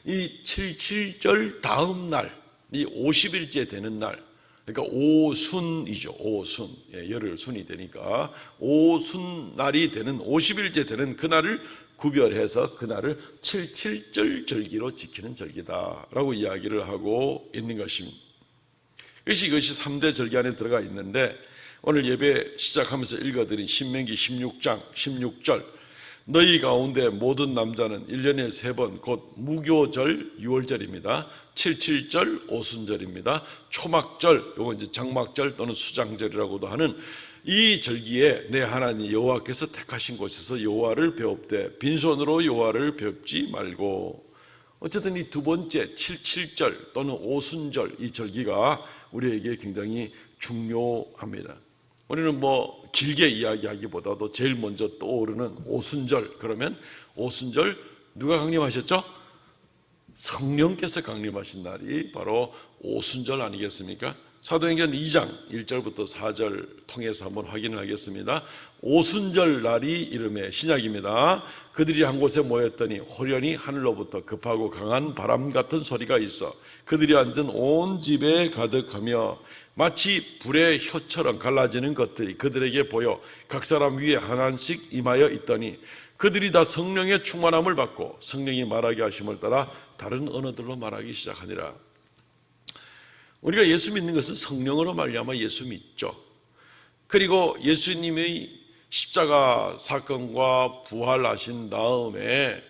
이 77절 다음 날, 이 50일째 되는 날, 그러니까 오순이죠. 오순, 열흘 순이 되니까 오순 날이 되는 50일째 되는 그날을 구별해서 그날을 77절 절기로 지키는 절기다라고 이야기를 하고 있는 것입니다. 이것이 3대 절기 안에 들어가 있는데, 오늘 예배 시작하면서 읽어드린 신명기 16장 16절, 너희 가운데 모든 남자는 1년에 3번 곧 무교절 6월절입니다. 77절 오순절입니다. 초막절, 요건 이제 장막절 또는 수장절이라고도 하는 이 절기에 내 하나님 여호와께서 택하신 곳에서 여호와를 배웁되 빈손으로 여호와를 배웁지 말고. 어쨌든 이 두 번째 77절 또는 오순절 이 절기가 우리에게 굉장히 중요합니다. 우리는 뭐 길게 이야기하기보다도 제일 먼저 떠오르는 오순절, 그러면 오순절 누가 강림하셨죠? 성령께서 강림하신 날이 바로 오순절 아니겠습니까? 사도행전 2장 1절부터 4절 통해서 한번 확인을 하겠습니다. 오순절 날이 이름의 신약입니다. 그들이 한 곳에 모였더니 호련히 하늘로부터 급하고 강한 바람 같은 소리가 있어 그들이 앉은 온 집에 가득하며 마치 불의 혀처럼 갈라지는 것들이 그들에게 보여 각 사람 위에 하나씩 임하여 있더니 그들이 다 성령의 충만함을 받고 성령이 말하게 하심을 따라 다른 언어들로 말하기 시작하니라. 우리가 예수 믿는 것은 성령으로 말미암아 예수 믿죠. 그리고 예수님의 십자가 사건과 부활하신 다음에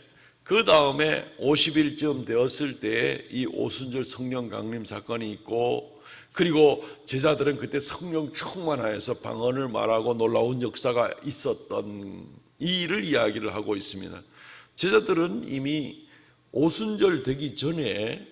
그 다음에 50일쯤 되었을 때 이 오순절 성령 강림 사건이 있고, 그리고 제자들은 그때 성령 충만하여서 방언을 말하고 놀라운 역사가 있었던 이 일을 이야기를 하고 있습니다. 제자들은 이미 오순절 되기 전에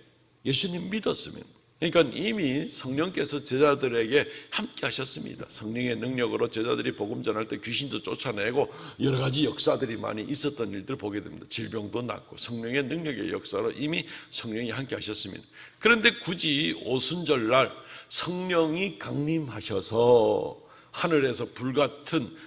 예수님 믿었습니다. 그러니까 이미 성령께서 제자들에게 함께 하셨습니다. 성령의 능력으로 제자들이 복음 전할 때 귀신도 쫓아내고 여러 가지 역사들이 많이 있었던 일들을 보게 됩니다. 질병도 낫고 성령의 능력의 역사로 이미 성령이 함께 하셨습니다. 그런데 굳이 오순절 날 성령이 강림하셔서 하늘에서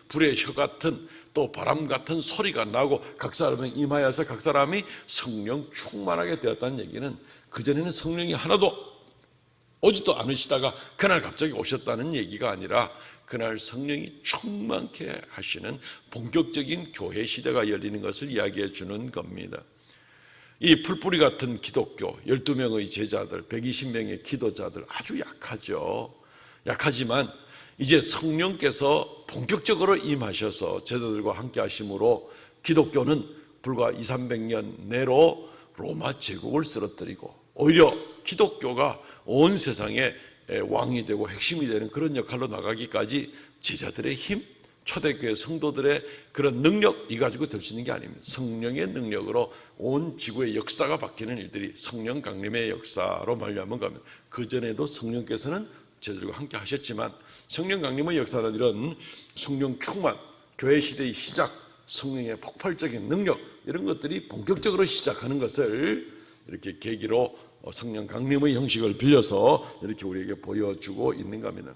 불의 혀 같은 또 바람 같은 소리가 나고 각 사람에 임하여서 각 사람이 성령 충만하게 되었다는 얘기는 그전에는 성령이 하나도 오지도 않으시다가 그날 갑자기 오셨다는 얘기가 아니라 그날 성령이 충만케 하시는 본격적인 교회 시대가 열리는 것을 이야기해 주는 겁니다. 이 풀뿌리 같은 기독교 12명의 제자들 120명의 기도자들 아주 약하죠. 약하지만 이제 성령께서 본격적으로 임하셔서 제자들과 함께 하심으로 기독교는 불과 200~300년 내로 로마 제국을 쓰러뜨리고 오히려 기독교가 온 세상에 왕이 되고 핵심이 되는 그런 역할로 나가기까지 제자들의 힘, 초대교회 성도들의 그런 능력 이 가지고 될 수 있는 게 아닙니다. 성령의 능력으로 온 지구의 역사가 바뀌는 일들이 성령 강림의 역사로 말미암은 겁니다. 그전에도 성령께서는 제자들과 함께 하셨지만 성령 강림의 역사는 이런 성령 충만, 교회 시대의 시작, 성령의 폭발적인 능력 이런 것들이 본격적으로 시작하는 것을 이렇게 계기로 성령 강림의 형식을 빌려서 이렇게 우리에게 보여주고 있는 겁니다.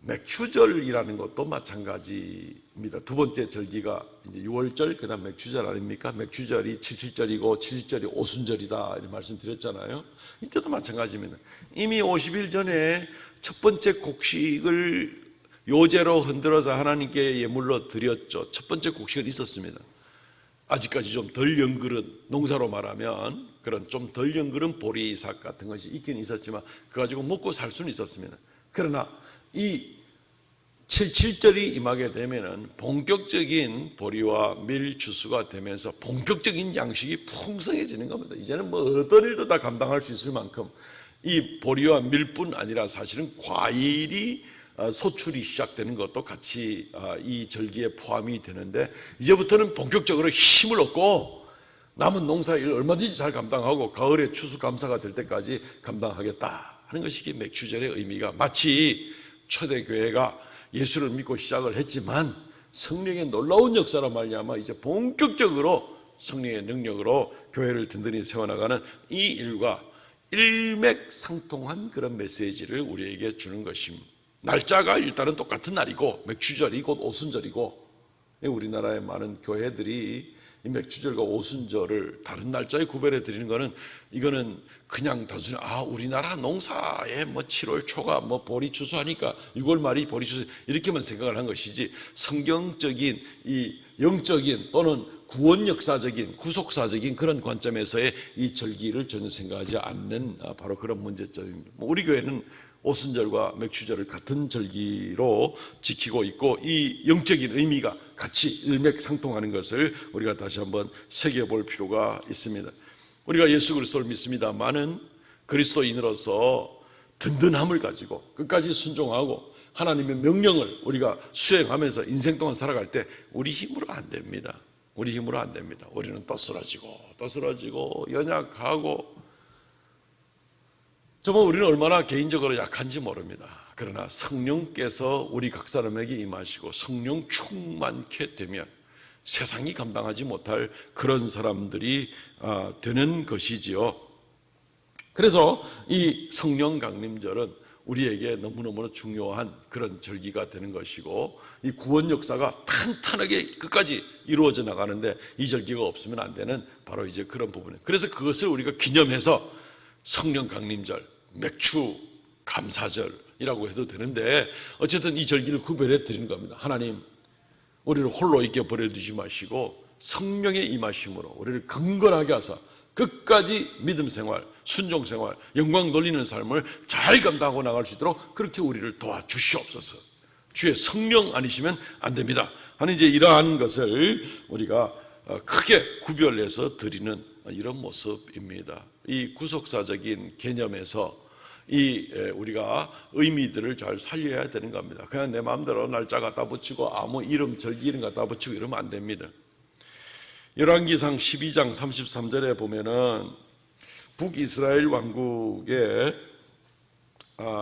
맥추절이라는 것도 마찬가지입니다. 두 번째 절기가 이제 6월절, 그 다음 맥추절 아닙니까? 맥추절이 77절이고 77절이 오순절이다 이렇게 말씀드렸잖아요. 이때도 마찬가지입니다. 이미 50일 전에 첫 번째 곡식을 요제로 흔들어서 하나님께 예물로 드렸죠. 첫 번째 곡식은 있었습니다. 아직까지 좀 덜 연그른, 농사로 말하면 그런 좀 덜 연그른 보리삭 같은 것이 있긴 있었지만 그거 가지고 먹고 살 수는 있었습니다. 그러나 이 77절이 임하게 되면은 본격적인 보리와 밀 주수가 되면서 본격적인 양식이 풍성해지는 겁니다. 이제는 뭐 어떤 일도 다 감당할 수 있을 만큼 이 보리와 밀뿐 아니라 사실은 과일이 소출이 시작되는 것도 같이 이 절기에 포함이 되는데 이제부터는 본격적으로 힘을 얻고 남은 농사일 얼마든지 잘 감당하고 가을에 추수 감사가 될 때까지 감당하겠다 하는 것이 맥추절의 의미가 마치 초대교회가 예수를 믿고 시작을 했지만 성령의 놀라운 역사로 말미암아 이제 본격적으로 성령의 능력으로 교회를 든든히 세워나가는 이 일과 일맥상통한 그런 메시지를 우리에게 주는 것입니다. 날짜가 일단은 똑같은 날이고 맥추절이 곧 오순절이고 우리나라의 많은 교회들이 이 맥추절과 오순절을 다른 날짜에 구별해 드리는 것은 이거는 그냥 단순히 우리나라 농사에 뭐 7월 초가 뭐 보리 추수하니까 6월 말이 보리 추수 이렇게만 생각을 한 것이지 성경적인 이 영적인 또는 구원 역사적인 구속사적인 그런 관점에서의 이 절기를 전혀 생각하지 않는 바로 그런 문제점입니다. 우리 교회는 오순절과 맥추절을 같은 절기로 지키고 있고 이 영적인 의미가 같이 일맥상통하는 것을 우리가 다시 한번 새겨볼 필요가 있습니다. 우리가 예수 그리스도를 믿습니다마는 그리스도인으로서 든든함을 가지고 끝까지 순종하고 하나님의 명령을 우리가 수행하면서 인생 동안 살아갈 때 우리 힘으로 안 됩니다. 우리 힘으로 안 됩니다. 우리는 또 쓰러지고 연약하고 정말 우리는 얼마나 개인적으로 약한지 모릅니다. 그러나 성령께서 우리 각 사람에게 임하시고 성령 충만케 되면 세상이 감당하지 못할 그런 사람들이 되는 것이지요. 그래서 이 성령 강림절은 우리에게 너무너무 중요한 그런 절기가 되는 것이고, 이 구원 역사가 탄탄하게 끝까지 이루어져 나가는데 이 절기가 없으면 안 되는 바로 이제 그런 부분이에요. 그래서 그것을 우리가 기념해서 성령 강림절, 맥주 감사절이라고 해도 되는데, 어쨌든 이 절기를 구별해 드리는 겁니다. 하나님, 우리를 홀로 있게 버려두지 마시고 성령의 임하심으로 우리를 강건하게 하사 끝까지 믿음 생활, 순종 생활, 영광 돌리는 삶을 잘 감당하고 나갈 수 있도록 그렇게 우리를 도와주시옵소서. 주의 성령 아니시면 안 됩니다 하는 이제 이러한 것을 우리가 크게 구별해서 드리는 이런 모습입니다. 이 구속사적인 개념에서 우리가 의미들을 잘 살려야 되는 겁니다. 그냥 내 마음대로 날짜 갖다 붙이고 아무 이름 절기 이름 갖다 붙이고 이러면 안 됩니다. 열왕기상 12장 33절에 보면은 북이스라엘 왕국의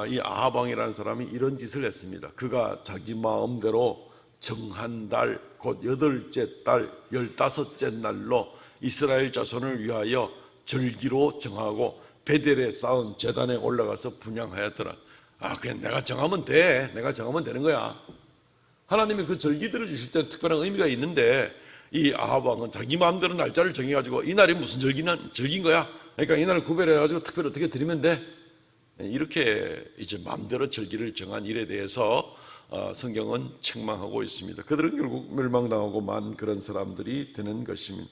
이 아합 왕이라는 사람이 이런 짓을 했습니다. 그가 자기 마음대로 정한 달, 곧 8째 달 15째 날로 이스라엘 자손을 위하여 절기로 정하고 베델에 쌓은 제단에 올라가서 분향하였더라. 그냥 내가 정하면 돼. 내가 정하면 되는 거야. 하나님이 그 절기들을 주실 때 특별한 의미가 있는데, 이 아합 왕은 자기 마음대로 날짜를 정해가지고 이 날이 무슨 절기인 거야. 그러니까 이 날을 구별해가지고 특별히 어떻게 드리면 돼. 이렇게 이제 마음대로 절기를 정한 일에 대해서 성경은 책망하고 있습니다. 그들은 결국 멸망당하고 만 그런 사람들이 되는 것입니다.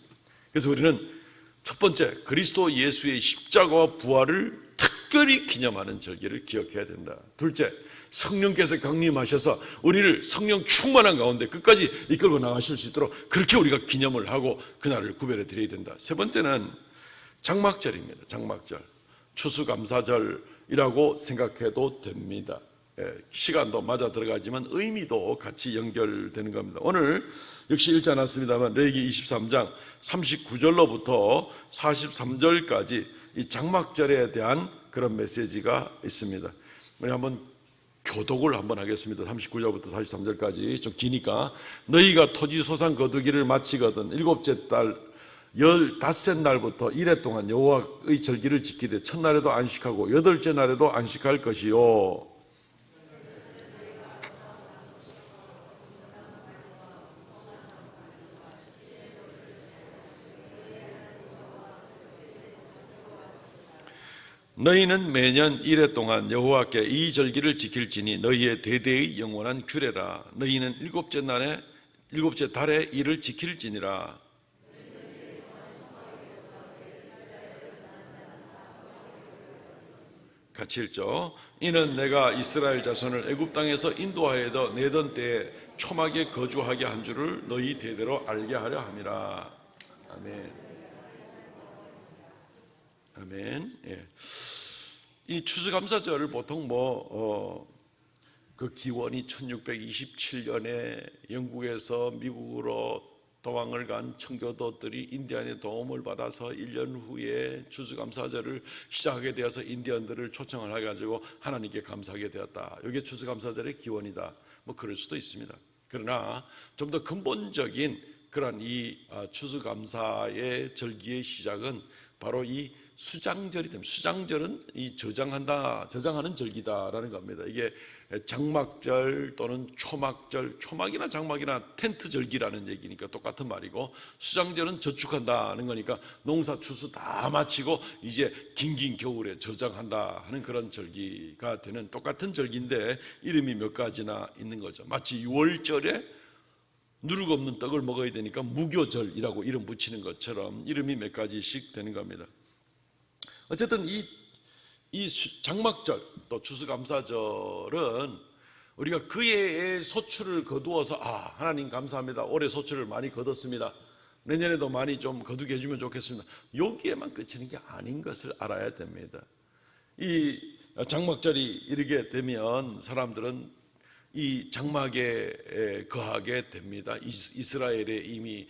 그래서 우리는 첫 번째, 그리스도 예수의 십자가와 부활을 특별히 기념하는 절기를 기억해야 된다. 둘째, 성령께서 강림하셔서 우리를 성령 충만한 가운데 끝까지 이끌고 나가실 수 있도록 그렇게 우리가 기념을 하고 그날을 구별해 드려야 된다. 세 번째는 장막절입니다. 장막절, 추수감사절이라고 생각해도 됩니다. 시간도 맞아 들어가지만 의미도 같이 연결되는 겁니다. 오늘 역시 읽지 않았습니다만 레위기 23장 39절로부터 43절까지 이 장막절에 대한 그런 메시지가 있습니다. 우리 한번 교독을 한번 하겠습니다. 39절부터 43절까지 좀 기니까. 너희가 토지 소산 거두기를 마치거든 7째 달 15째 날부터 이래 동안 여호와의 절기를 지키되 첫날에도 안식하고 8째 날에도 안식할 것이요. 너희는 매년 이래 동안 여호와께 이 절기를 지킬지니 너희의 대대의 영원한 규례라. 너희는 7째 달에 이를 지킬지니라. 같이 읽죠. 이는 내가 이스라엘 자손을 애굽 땅에서 인도하여 내던 때에 초막에 거주하게 한 줄을 너희 대대로 알게 하려 함이라. 아멘. 아멘. 예. 이 추수감사절을 보통 그 기원이 1627년에 영국에서 미국으로 도망을 간 청교도들이 인디안의 도움을 받아서 1년 후에 추수감사절을 시작하게 되어서 인디언들을 초청을 해가지고 하나님께 감사하게 되었다. 이게 추수감사절의 기원이다. 그럴 수도 있습니다. 그러나 좀 더 근본적인 그런 이 추수감사의 절기의 시작은 바로 이 수장절이 됩니다. 수장절은 이 저장하는 절기다라는 겁니다. 이게 장막절 또는 초막절, 초막이나 장막이나 텐트 절기라는 얘기니까 똑같은 말이고, 수장절은 저축한다는 거니까 농사 추수 다 마치고 이제 긴긴 겨울에 저장한다 하는 그런 절기가 되는 똑같은 절기인데 이름이 몇 가지나 있는 거죠. 마치 6월절에 누룩 없는 떡을 먹어야 되니까 무교절이라고 이름 붙이는 것처럼 이름이 몇 가지씩 되는 겁니다. 어쨌든 이 장막절 또 추수감사절은 우리가 그 해의 소출을 거두어서 하나님 감사합니다. 올해 소출을 많이 거뒀습니다. 내년에도 많이 좀 거두게 해주면 좋겠습니다. 여기에만 그치는 게 아닌 것을 알아야 됩니다. 이 장막절이 이르게 되면 사람들은 이 장막에 거하게 됩니다. 이스라엘에 이미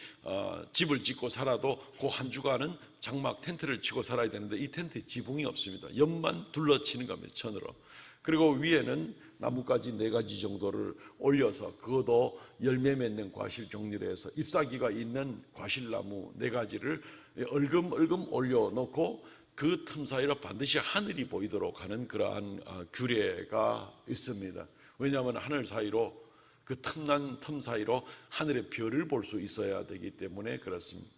집을 짓고 살아도 그 한 주간은 장막 텐트를 치고 살아야 되는데 이 텐트에 지붕이 없습니다. 옆만 둘러치는 겁니다. 천으로. 그리고 위에는 나뭇가지 4가지 정도를 올려서 그것도 열매 맺는 과실 종류로 해서 잎사귀가 있는 과실나무 4가지를 얼금 올려놓고 그 틈 사이로 반드시 하늘이 보이도록 하는 그러한 규례가 있습니다. 왜냐하면 하늘 사이로 그 틈난 틈 사이로 하늘의 별을 볼 수 있어야 되기 때문에 그렇습니다.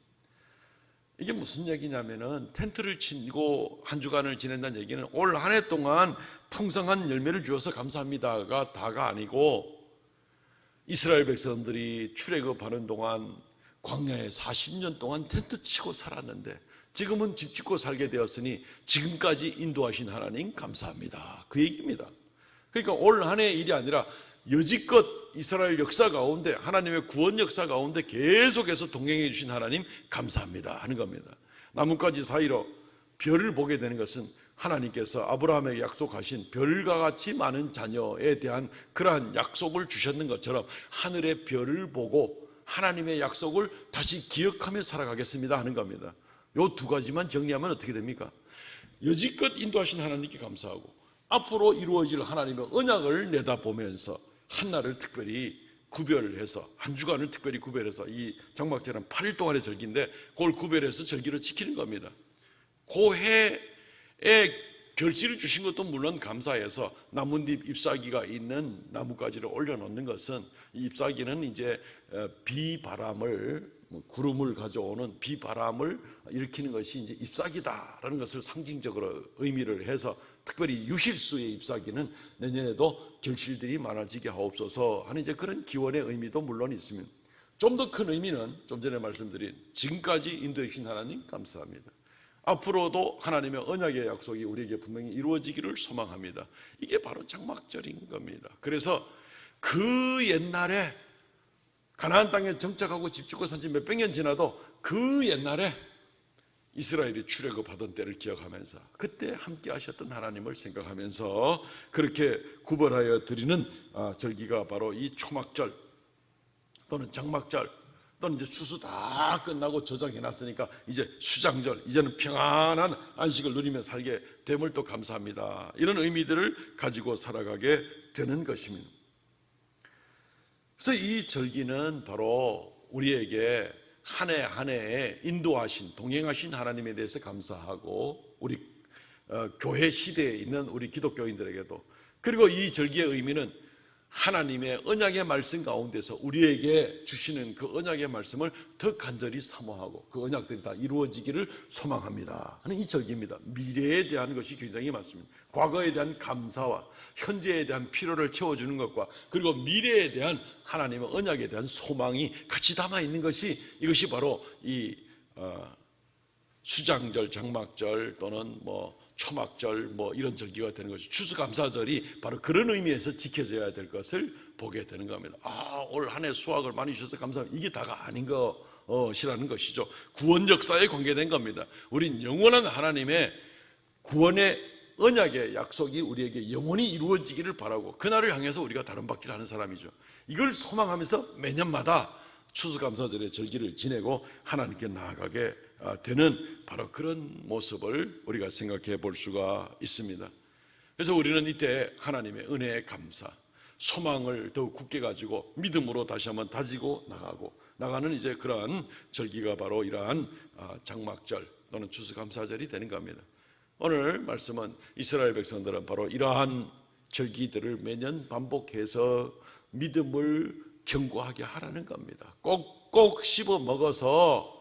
이게 무슨 얘기냐면은 텐트를 치고 한 주간을 지낸다는 얘기는 올 한 해 동안 풍성한 열매를 주어서 감사합니다가 다가 아니고 이스라엘 백성들이 출애굽하는 동안 광야에 40년 동안 텐트 치고 살았는데 지금은 집 짓고 살게 되었으니 지금까지 인도하신 하나님 감사합니다. 그 얘기입니다. 그러니까 올 한 해의 일이 아니라 여지껏 이스라엘 역사 가운데 하나님의 구원 역사 가운데 계속해서 동행해 주신 하나님 감사합니다 하는 겁니다. 나뭇가지 사이로 별을 보게 되는 것은 하나님께서 아브라함에게 약속하신 별과 같이 많은 자녀에 대한 그러한 약속을 주셨는 것처럼 하늘의 별을 보고 하나님의 약속을 다시 기억하며 살아가겠습니다 하는 겁니다. 요 2가지만 정리하면 어떻게 됩니까? 여지껏 인도하신 하나님께 감사하고 앞으로 이루어질 하나님의 언약을 내다보면서 한날을 특별히 구별해서 한 주간을 특별히 구별해서 이 장막절은 8일 동안의 절기인데 그걸 구별해서 절기로 지키는 겁니다. 그 해에 결실을 주신 것도 물론 감사해서 나뭇잎 잎사귀가 있는 나뭇가지를 올려놓는 것은 이 잎사귀는 이제 비바람을 구름을 가져오는 비바람을 일으키는 것이 이제 잎사귀다라는 것을 상징적으로 의미를 해서 특별히 유실수의 잎사귀는 내년에도 결실들이 많아지게 하옵소서 하는 이제 그런 기원의 의미도 물론 있습니다. 좀 더 큰 의미는 좀 전에 말씀드린 지금까지 인도해 주신 하나님 감사합니다. 앞으로도 하나님의 언약의 약속이 우리에게 분명히 이루어지기를 소망합니다. 이게 바로 장막절인 겁니다. 그래서 그 옛날에 가나안 땅에 정착하고 집 짓고 산 지 몇백 년 지나도 그 옛날에 이스라엘이 출애굽하던 때를 기억하면서 그때 함께 하셨던 하나님을 생각하면서 그렇게 구별하여 드리는 절기가 바로 이 초막절 또는 장막절 또는 이제 추수 다 끝나고 저장해 놨으니까 이제 수장절, 이제는 평안한 안식을 누리며 살게 됨을 또 감사합니다. 이런 의미들을 가지고 살아가게 되는 것입니다. 그래서 이 절기는 바로 우리에게 한 해 한 해에 인도하신 동행하신 하나님에 대해서 감사하고 우리 교회 시대에 있는 우리 기독교인들에게도 그리고 이 절기의 의미는 하나님의 언약의 말씀 가운데서 우리에게 주시는 그 언약의 말씀을 더 간절히 사모하고 그 언약들이 다 이루어지기를 소망합니다 하는 이 절기입니다. 미래에 대한 것이 굉장히 많습니다. 과거에 대한 감사와 현재에 대한 필요를 채워주는 것과 그리고 미래에 대한 하나님의 언약에 대한 소망이 같이 담아 있는 것이 이것이 바로 이 수장절, 장막절 또는 초막절 이런 절기가 되는 것이 추수감사절이 바로 그런 의미에서 지켜져야 될 것을 보게 되는 겁니다. 올 한 해 수확을 많이 주셔서 감사합니다. 이게 다가 아닌 것이라는 것이죠. 구원 역사에 관계된 겁니다. 우린 영원한 하나님의 구원의 언약의 약속이 우리에게 영원히 이루어지기를 바라고 그날을 향해서 우리가 다름박질하는 사람이죠. 이걸 소망하면서 매년마다 추수감사절의 절기를 지내고 하나님께 나아가게 되는 바로 그런 모습을 우리가 생각해 볼 수가 있습니다. 그래서 우리는 이때 하나님의 은혜에 감사, 소망을 더욱 굳게 가지고 믿음으로 다시 한번 다지고 나가는 이제 그러한 절기가 바로 이러한 장막절 또는 추수감사절이 되는 겁니다. 오늘 말씀은 이스라엘 백성들은 바로 이러한 절기들을 매년 반복해서 믿음을 견고하게 하라는 겁니다. 꼭꼭 씹어 먹어서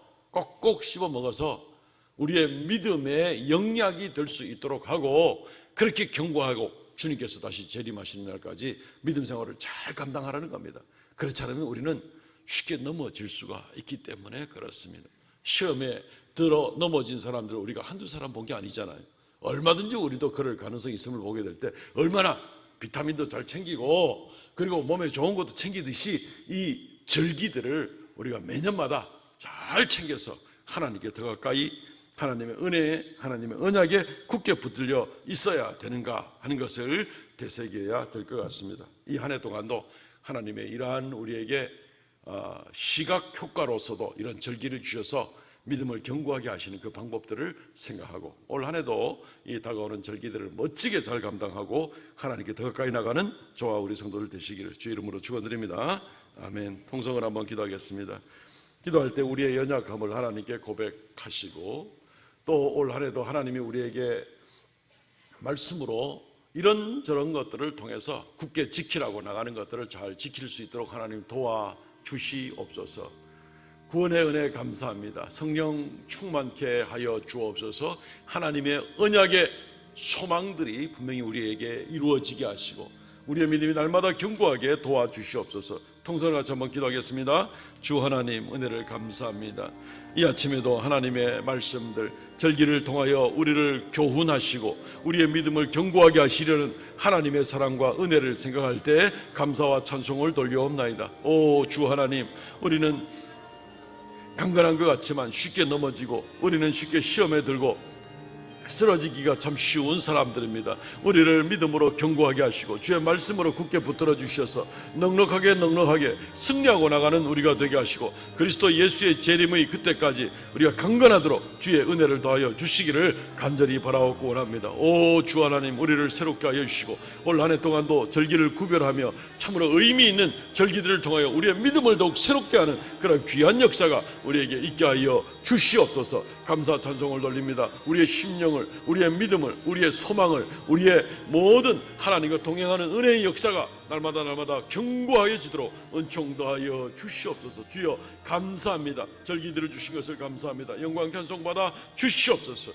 우리의 믿음의 영약이 될 수 있도록 하고 그렇게 견고하고 주님께서 다시 재림하시는 날까지 믿음 생활을 잘 감당하라는 겁니다. 그렇지 않으면 우리는 쉽게 넘어질 수가 있기 때문에 그렇습니다. 시험에 들어 넘어진 사람들을 우리가 한두 사람 본 게 아니잖아요. 얼마든지 우리도 그럴 가능성이 있음을 보게 될 때 얼마나 비타민도 잘 챙기고 그리고 몸에 좋은 것도 챙기듯이 이 절기들을 우리가 매년마다 잘 챙겨서 하나님께 더 가까이 하나님의 은혜에 하나님의 언약에 굳게 붙들려 있어야 되는가 하는 것을 되새겨야 될 것 같습니다. 이 한 해 동안도 하나님의 이러한 우리에게 시각 효과로서도 이런 절기를 주셔서 믿음을 견고하게 하시는 그 방법들을 생각하고 올 한 해도 이 다가오는 절기들을 멋지게 잘 감당하고 하나님께 더 가까이 나가는 저와 우리 성도들 되시기를 주 이름으로 축원드립니다. 아멘. 통성을 한번 기도하겠습니다. 기도할 때 우리의 연약함을 하나님께 고백하시고 또 올 한 해도 하나님이 우리에게 말씀으로 이런저런 것들을 통해서 굳게 지키라고 나가는 것들을 잘 지킬 수 있도록 하나님 도와주시옵소서. 구원의 은혜 감사합니다. 성령 충만케 하여 주옵소서. 하나님의 언약의 소망들이 분명히 우리에게 이루어지게 하시고 우리의 믿음이 날마다 견고하게 도와주시옵소서. 통성을 같이 한번 기도하겠습니다. 주 하나님 은혜를 감사합니다. 이 아침에도 하나님의 말씀들 절기를 통하여 우리를 교훈하시고 우리의 믿음을 견고하게 하시려는 하나님의 사랑과 은혜를 생각할 때 감사와 찬송을 돌려옵나이다. 오 주 하나님, 우리는 강건한 것 같지만 쉽게 넘어지고 우리는 쉽게 시험에 들고 쓰러지기가 참 쉬운 사람들입니다. 우리를 믿음으로 견고하게 하시고 주의 말씀으로 굳게 붙들어 주셔서 넉넉하게 승리하고 나가는 우리가 되게 하시고 그리스도 예수의 재림의 그때까지 우리가 강건하도록 주의 은혜를 더하여 주시기를 간절히 바라옵고 원합니다. 오 주 하나님, 우리를 새롭게 하여 주시고 올 한 해 동안도 절기를 구별하며 참으로 의미 있는 절기들을 통하여 우리의 믿음을 더욱 새롭게 하는 그런 귀한 역사가 우리에게 있게 하여 주시옵소서. 감사 찬송을 돌립니다. 우리의 심령을, 우리의 믿음을, 우리의 소망을, 우리의 모든 하나님과 동행하는 은혜의 역사가 날마다 견고하게 지도록 은총 더하여 주시옵소서. 주여 감사합니다. 절기들을 주신 것을 감사합니다. 영광 찬송 받아 주시옵소서.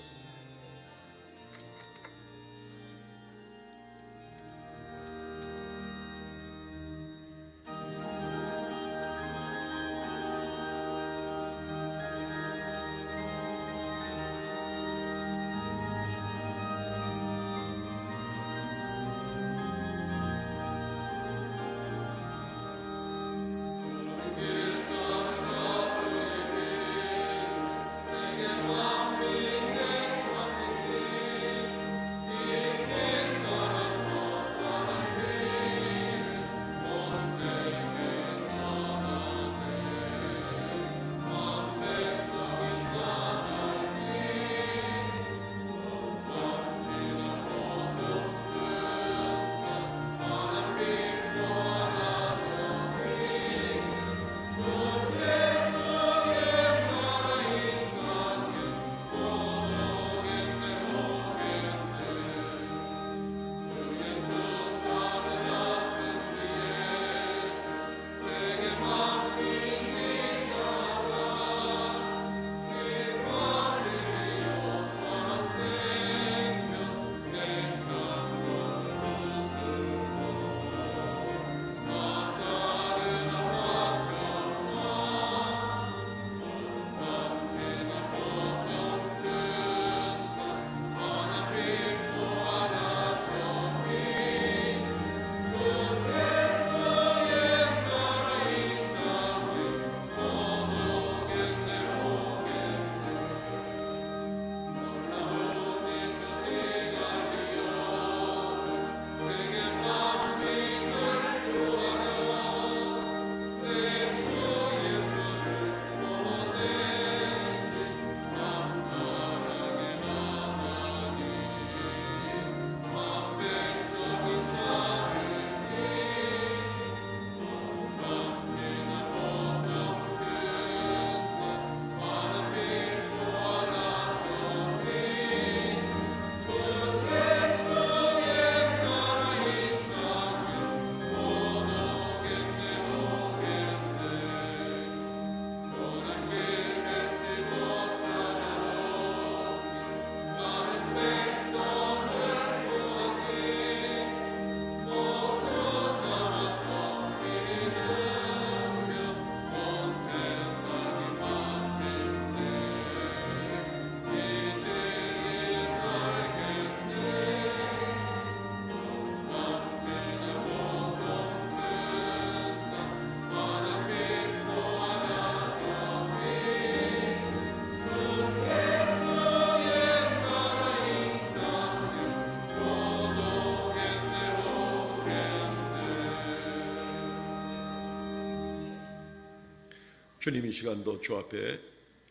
주님 이 시간도 주 앞에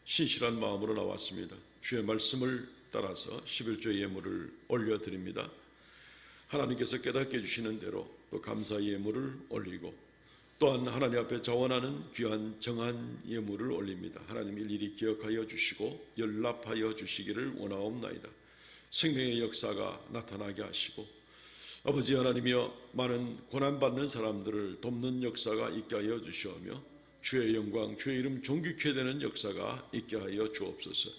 신실한 마음으로 나왔습니다. 주의 말씀을 따라서 11조 예물을 올려드립니다. 하나님께서 깨닫게 해주시는 대로 또 감사 예물을 올리고 또한 하나님 앞에 자원하는 귀한 정한 예물을 올립니다. 하나님 일일이 기억하여 주시고 연락하여 주시기를 원하옵나이다. 생명의 역사가 나타나게 하시고 아버지 하나님이여 많은 고난받는 사람들을 돕는 역사가 있게 하여 주시오며 주의 영광, 주의 이름 존귀케 되는 역사가 있게 하여 주옵소서.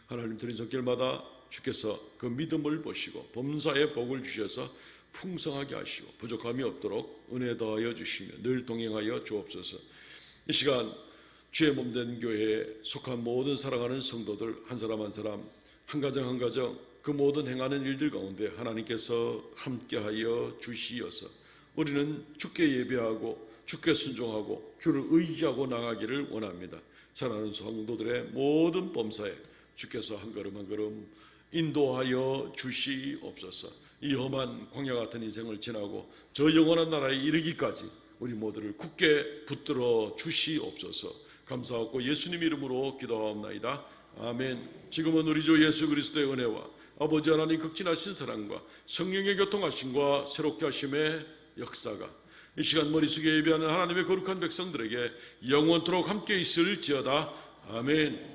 하나님 드린 손길마다 주께서 그 믿음을 보시고 범사의 복을 주셔서 풍성하게 하시고 부족함이 없도록 은혜 더하여 주시며 늘 동행하여 주옵소서. 이 시간 주의 몸된 교회에 속한 모든 사랑하는 성도들 한 사람 한 사람 한 가정 한 가정 그 모든 행하는 일들 가운데 하나님께서 함께하여 주시어서 우리는 주께 예배하고 주께 순종하고 주를 의지하고 나가기를 원합니다. 사랑하는 성도들의 모든 범사에 주께서 한 걸음 한 걸음 인도하여 주시옵소서. 이 험한 광야 같은 인생을 지나고 저 영원한 나라에 이르기까지 우리 모두를 굳게 붙들어 주시옵소서. 감사하고 예수님 이름으로 기도하옵나이다. 아멘. 지금은 우리 주 예수 그리스도의 은혜와 아버지 하나님 극진하신 사랑과 성령의 교통하심과 새롭게 하심의 역사가 이 시간 머릿속에 예배하는 하나님의 거룩한 백성들에게 영원토록 함께 있을지어다. 아멘.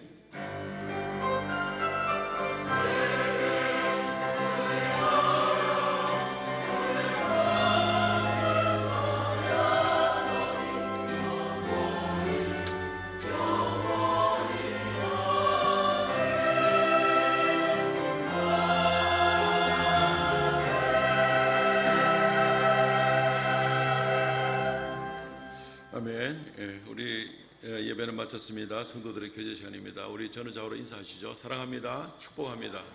아멘. 우리 예배는 마쳤습니다. 성도들의 교제 시간입니다. 우리 전후좌우로 인사하시죠. 사랑합니다. 축복합니다.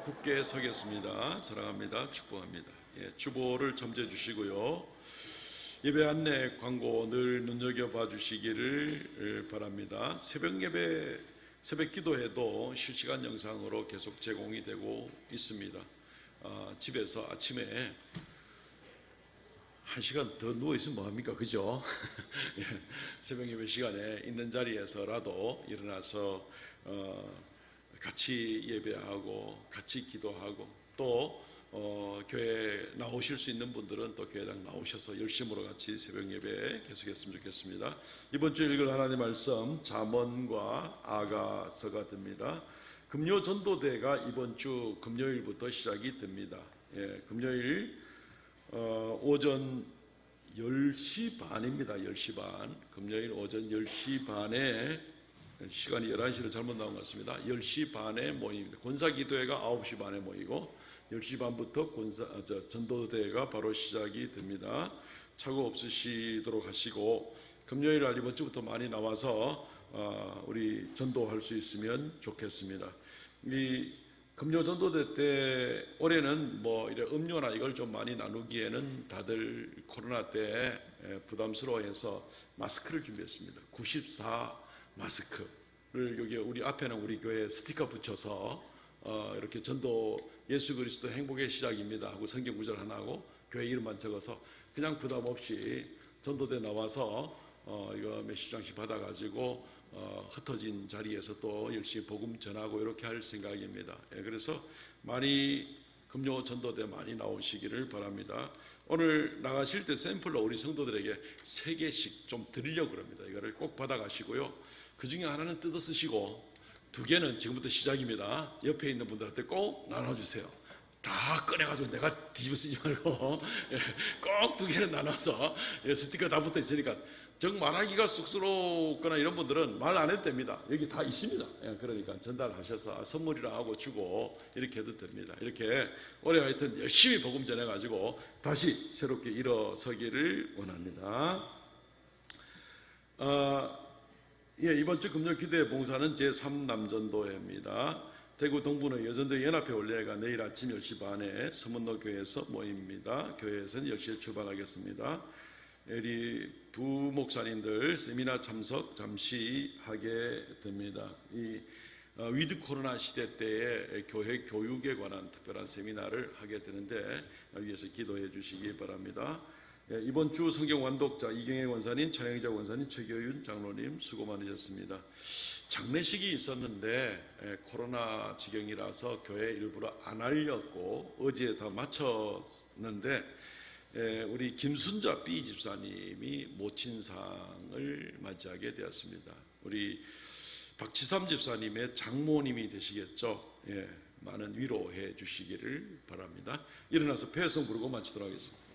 굳게 서겠습니다. 사랑합니다. 축복합니다. 주보를 점지해 주시고요. 예배 안내 광고 늘 눈여겨봐 주시기를 바랍니다. 새벽 예배, 새벽 기도회도 실시간 영상으로 계속 제공이 되고 있습니다. 집에서 아침에 1시간 더 누워있으면 뭐합니까? 그죠? 새벽 예배 시간에 있는 자리에서라도 일어나서 같이 예배하고 같이 기도하고 또 교회 나오실 수 있는 분들은 또 교회당 나오셔서 열심으로 같이 새벽 예배 계속했으면 좋겠습니다. 이번 주 읽을 하나님의 말씀 잠언과 아가서가 됩니다. 금요 전도대가 이번 주 금요일부터 시작이 됩니다. 금요일 오전 10시 반입니다. 10시 반. 금요일 오전 10시 반에 시간이 11시로 잘못 나온 것 같습니다. 10시 반에 모입니다. 권사기도회가 9시 반에 모이고 10시 반부터 전도대회가 바로 시작이 됩니다. 착오 없으시도록 하시고 금요일 날 이번 주부터 많이 나와서 우리 전도할 수 있으면 좋겠습니다. 이 금요 전도대 때 올해는 뭐 이래 음료나 이걸 좀 많이 나누기에는 다들 코로나 때 부담스러워해서 마스크를 준비했습니다. 94 마스크를 여기 우리 앞에는 우리 교회 스티커 붙여서 이렇게 전도 예수 그리스도 행복의 시작입니다 하고 성경 구절 하나 하고 교회 이름만 적어서 그냥 부담 없이 전도대 나와서 이거 몇십 장씩 받아가지고 흩어진 자리에서 또 열심히 복음 전하고 이렇게 할 생각입니다. 그래서 많이 금요 전도대 많이 나오시기를 바랍니다. 오늘 나가실 때 샘플로 우리 성도들에게 3개씩 좀 드리려고 합니다. 이거를 꼭 받아가시고요. 그 중에 하나는 뜯어 쓰시고 2개는 지금부터 시작입니다. 옆에 있는 분들한테 꼭 나눠주세요. 다 꺼내가지고 내가 뒤집어 쓰지 말고 꼭 2개는 나눠서 스티커 다 붙어 있으니까 정 말하기가 쑥스럽거나 이런 분들은 말 안 해도 됩니다. 여기 다 있습니다. 그러니까 전달하셔서 선물이라 하고 주고 이렇게 해도 됩니다. 이렇게 올해 하여튼 열심히 복음 전해가지고 다시 새롭게 일어서기를 원합니다. 이번 주 금요 기도회 봉사는 제3남전도회입니다. 대구 동분의 여전도 연합회 원례가 내일 아침 10시 반에 서문로 교회에서 모입니다. 교회에서는 10시에 출발하겠습니다. 우리 부목사님들 세미나 참석 잠시 하게 됩니다. 이 위드 코로나 시대 때에 교회 교육에 관한 특별한 세미나를 하게 되는데 위에서 기도해 주시기 바랍니다. 예, 이번 주 성경 완독자 이경혜 권사님, 차영자 권사님, 최교윤 장로님 수고 많으셨습니다. 장례식이 있었는데 코로나 지경이라서 교회 일부러 안 알렸고 어제 다 마쳤는데 우리 김순자 B 집사님이 모친상을 맞이하게 되었습니다. 우리 박지삼 집사님의 장모님이 되시겠죠. 예, 많은 위로해 주시기를 바랍니다. 일어나서 폐성 부르고 마치도록 하겠습니다.